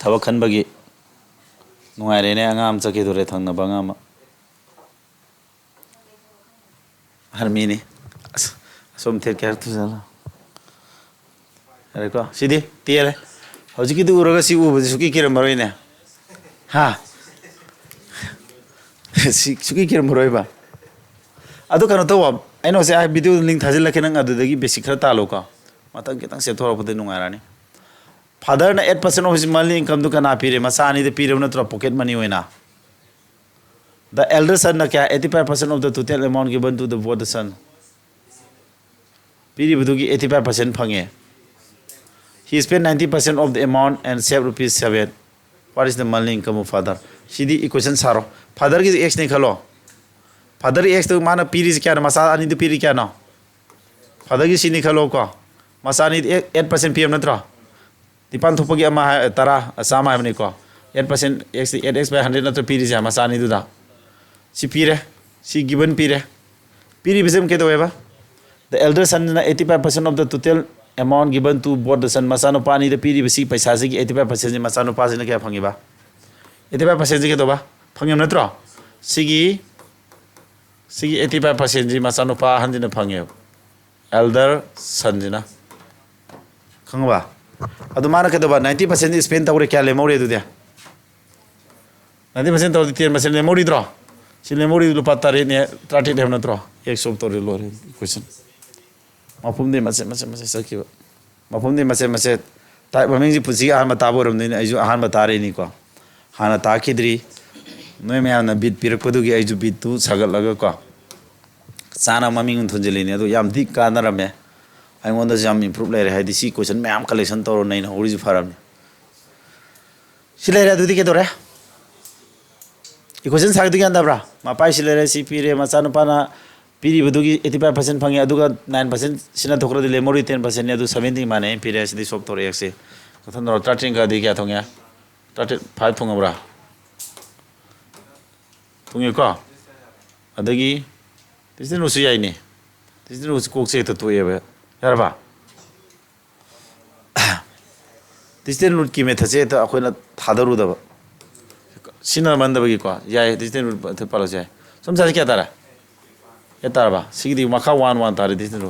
thabak khan bagi ꯅꯨꯡꯉꯥꯏꯔꯦꯅꯦ ꯑꯉꯥꯡ ꯑꯃ ꯆꯠꯈꯤꯗꯣꯔꯦ ꯊꯪꯅꯕ ꯑꯉꯥꯡ ꯑꯃ ꯍꯔꯃꯤꯅꯤ ꯑꯁ ꯑꯁꯣꯝ ꯊꯦꯠꯀꯦ ꯍꯥꯏꯔ ꯊꯨꯖꯜꯂꯣ ꯌꯥꯔꯦꯀꯣ ꯁꯤꯗꯤ ꯇꯦꯜꯂꯦ ꯍꯧꯖꯤꯛꯀꯤꯗꯨ ꯎꯔꯒ ꯁꯤ ꯎꯕꯗꯤ ꯁꯨꯛꯀꯤ ꯀꯤꯔꯝꯃꯔꯣꯏꯅꯦ ꯍꯥ ꯁꯨꯛꯀꯤ ꯀꯤꯔꯝꯃꯔꯣꯏꯕ ꯑꯗꯨ ꯀꯩꯅꯣ ꯇꯧꯕ ꯑꯩꯅ ꯍꯧꯖꯤꯛ ꯚꯤꯗꯤꯑꯣ ꯂꯤꯡ ꯊꯥꯖꯤꯜꯂꯛꯀꯦ ꯅꯪ ꯑꯗꯨꯗꯒꯤ ꯕꯦꯁꯤꯛ ꯈꯔ ꯇꯥꯜꯂꯣꯀꯣ ꯃꯊꯪ ꯈꯤꯇꯪ ꯆꯦꯞꯊꯣꯔꯛꯄꯗ ꯅꯨꯡꯉꯥꯏꯔꯅꯤ ꯐꯥꯗꯔꯅ 8% ꯑꯣꯐ ꯍꯤꯁ ꯃꯟꯂꯤ ꯏꯟꯀꯝꯗꯨ ꯀꯅꯥ ꯄꯤꯔꯦ ꯃꯆꯥ ꯑꯅꯤꯗ ꯄꯤꯔꯕ ꯅꯠꯇ꯭ꯔꯣ ꯄꯣꯀꯦꯠ ꯃꯅꯤ ꯑꯣꯏꯅ ꯗ ꯑꯦꯜꯗꯔ ꯁꯟꯅ ꯀꯌꯥ 85% of the total amount given to the both the son ꯄꯤꯔꯤꯕꯗꯨꯒꯤ 85% ꯐꯪꯉꯦ he spent 90% of the amount and saved rupees 7 what is the monthly income of father CD equation ꯁꯥꯔꯣ ꯐꯥꯗꯔꯒꯤꯁꯤ x ꯅꯤ ꯈꯜꯂꯣ father x two ꯃꯥꯅ ꯄꯤꯔꯤꯁꯤ ꯀꯌꯥꯅꯣ ꯃꯆꯥ ꯑꯅꯤꯗꯨ ꯄꯤꯔꯤ ꯀꯌꯥꯅꯣ ꯐꯥꯗꯔꯒꯤ ꯁꯤꯅꯤ ꯈꯜꯂꯣ ꯀꯣ ꯃꯆꯥ ꯑꯅꯤ 8% ꯄꯤꯔꯝ ꯅꯠꯇ꯭ꯔꯣ ꯅꯤꯄꯥꯟ ꯊꯣꯛꯄꯒꯤ ꯑꯃ 10 ꯆꯥꯝꯃ ꯍꯥꯏꯕꯅꯤꯀꯣ 8% x 8x by 100 ꯅꯠꯇ꯭ꯔ ꯄꯤꯔꯤꯁꯦ ꯃꯆꯥ ꯑꯅꯤꯗꯨꯗ ꯁꯤ ꯄꯤꯔꯦ ꯁꯤ गिवन ꯄꯤꯔꯦ ꯄꯤꯔꯤꯕꯁꯦ ꯀꯩꯗꯧꯋꯦꯕ the elder son na 85% of the total amount given to both the son machanupा ani da piribasi paisa ji 85% ji machanupा ji na kya phangiba 85% ji kedoba phangem natro sigi 85% ji machanupा hanjina phange elder son ji na khangba adu mana kedoba 90% ji spend tawre kya le more du dia 90% tawre 10% le more dro si le more lu patare ne 30 dem natro ek sob tore lore question mafumde mase sakiba mafumde mase tai maming ji pusi ahma taborum ne aiju ahma tare ni ko hana takidri noi me na bit pirakpadu gi aiju bit tu sagal laga ko sana maming thunjeli ne adu yam dik kanarame ai ngonda jam improve lere haidi si question me am collection toro nei na hori ju faram silere adu di ke dore equation sagdu gi andabra mapai silere si pire macanu pana piribdugi 85% phangi aduga 9% sina thokra dile mori 10% ne adu 70 mane pire sidi sob tor x kathan ro 13 ka di kya thongya 35 thongabra thongi ko adagi tisino su yai ne tisino su kok se to toyeba yarba tisino ki me thase to akoina thadaru da sina mandabagi ko yai tisino thapalo jai somsa kya tara Etarba, sidi maka 1 tari di sini.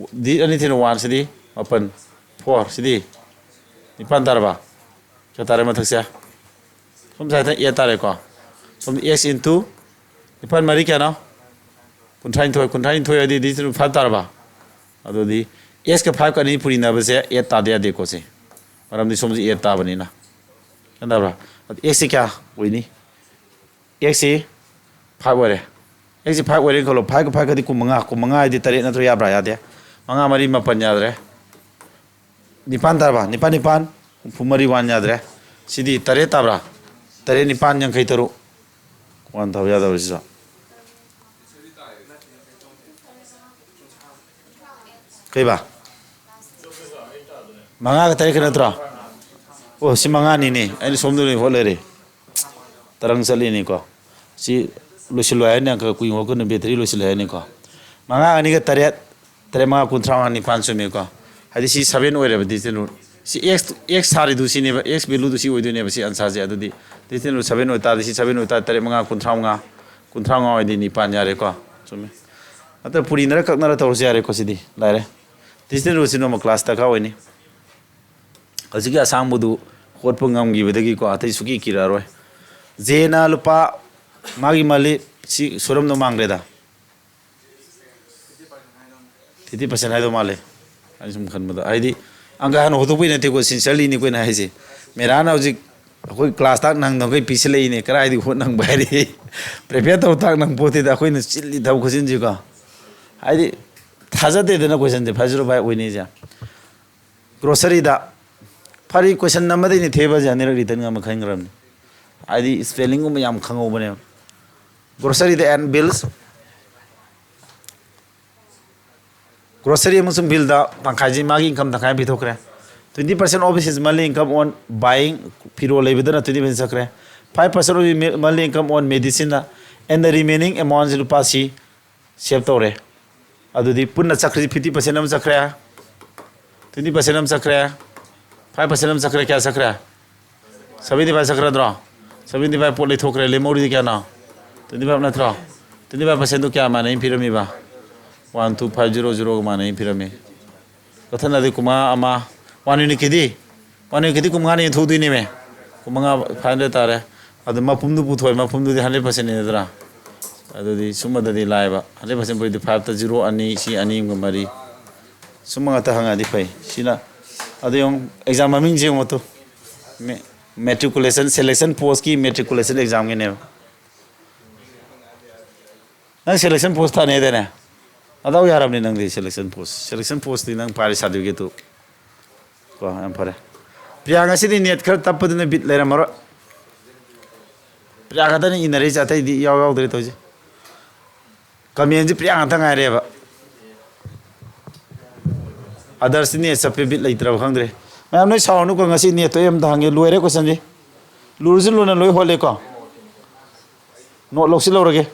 Di ani sini 1 sidi, open 4 sidi. Nipan tarba. Kya tari matak siya. Som saya tanya iya tari ko. Som x into nipan mari kya na? Kuntrain thoy di sini 5 tarba. Ado di x ka 5 ka ni puri na bese 8 ta dia de ko se. Maram di som si 8 ta bani na. Kya tarba. X kya? Wini. X 5 wale. X 5 wale kalau 5 ka di kumanga di tarik na to ya bra ya dia manga mari mapan ya dre nipan tarba nipan pumari wan ya dre sidi tare tabra tare nipan yang kai taru wan taw ya da bisa kai ba manga ka tare kana tra oh si manga ni ai somdu ni holere tarang sali ni ko si Lucilu ayah ka kui ngoko na betri Lucilu ayah ni ko manga ani ka tare manga kuntrawa ni panso me ko hadi si 7 oire ba disinu si x sari du si ne ba x value du si oidu ne ba si answer je adudi disinu 7 oita si 7 oita tare manga kuntrawa oidi ni pan yare ko sume ata puri nara kaknara tawse yare ko sidi laire disinu sino ma class ta ka oini hajigi asang budu hotpo ngam gi bedagi ko atai suki kiraroi jena lupa magi mali si suram no mangre da 50% hai do male ani sum khan mada aidi anga han hodo pui na te ko sincerely ni ko na hai se mera na hojik koi class tak nang no kai pisle ni kara aidi ho nang bari prepare to tak nang pote da koi na chilli thau khosin ji ko aidi thaja de na question de phajro bai oi ni ja grocery da phari question number de ni theba ja ne return ngam khain gram aidi spelling um yam khango bane grocery the and bills grocery amusum bill da tangkhaji magi income tangkai bithokre 20% of his monthly income on buying piro lebidana 20% sakre 5% of monthly income on medicine and the remaining amount rupa si save tore adudi punna sakri 50% am sakre 20% am sakre 5% am sakre kya sakre 75 sakre dro 75 pot लेथोखरे लेमोरी क्या ना 25 नथ्रो 25% तो क्या माने फिरमी बा 12500 माने फिरमी कथन अदि कुमा अमा वानी किदी कुमा ने थोदी ने में कुमा 500 तारे अदु मपुमदु पुथोय मपुमदु 100% ने दरा अदुदी सुमददी लाइबा 100% पोइ 5 ta 0 ani si ani mari sumanga ta hanga di pai sina adu yong exam maming je moto matriculation selection post ki matriculation exam nge ne nang selection post tha ne de ne adaw yaram ni nang di selection post di nang pari certificate tu ko am pare priya si di net khar tapad ne bit lera maro priya ga ta ni inare ja tai di yaw yaw dre to ji comment ji Priya ngata ngai reba others ni sape bit leitra khangdre ma'am noi saunu ko ngasi ni to em dhange loire question ji lurjin luna loi hole ko no loksi lorage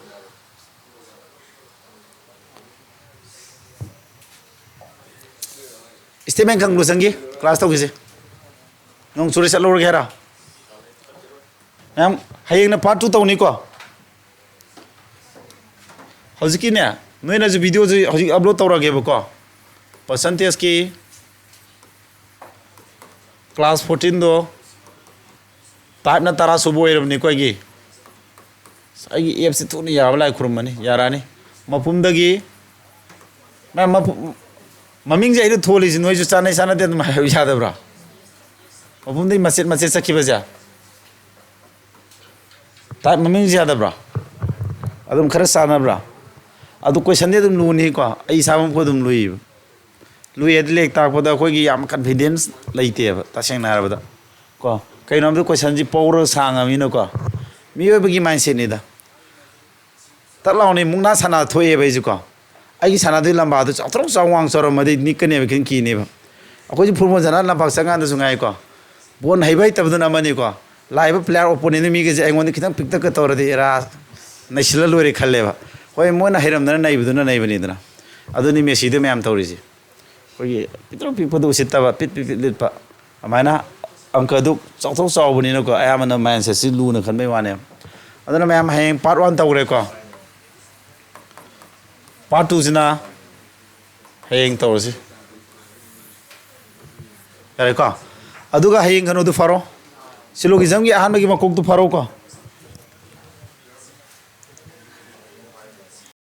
statement conclusion gi class to gise nong suri sat lorage ra ma'am hayeng na part 2 to ni ko हजिकी ने नोइना जो video जो हजिक upload तौरगे बको percentage की class 14 दो pipe ना तारा सुबो एरमनी कोगी Sai app से थुनी याबला खुरमनी यारानी मपुमदगी मैं ममिंग जे थोली नोइ जो चानै साना दे मा यादब्रा मपुमदगी मसेट सखिबजा ताइप ममिंग जे यादब्रा अदम खरा सानाब्रा अदु क्वेश्चन दे दum luni ko ai samam ko dum lui adlek tak poda ko gi yam confidence leite ba taseng na ba da ko kai nom du question ji power sang ami no ko mi ba gi mindset ni da ta law ni mungna sana thoye ba ji ko ai gi sana du lamba du chatrong sawang soro ma de nikane ba kin ki ne ba ko ji phurmo jana lamba sanga da sungai ko bon hai bai tab du na mani ko live player opponent mi ge ai ngon kitang pick ta ka tor de ra national lore khalle ba होय Mona हेरमदना नाइबदुना नाइबनिदना अदुनि मेसिदे ma'am तौरिजे होय पितरो पिपदु सितबा पित लिटपा अमायना अंक दु चौथौ चावबनिनो को आयामना mindset सि लुना खनबै वाने अदुना ma'am हें पार्ट 1 तौरे को पार्ट 2 जिना हें तौरसि यारे को अदुगा हें खनो दु फारो सिलोगिजम की अहानबगी मकोक दु फारो को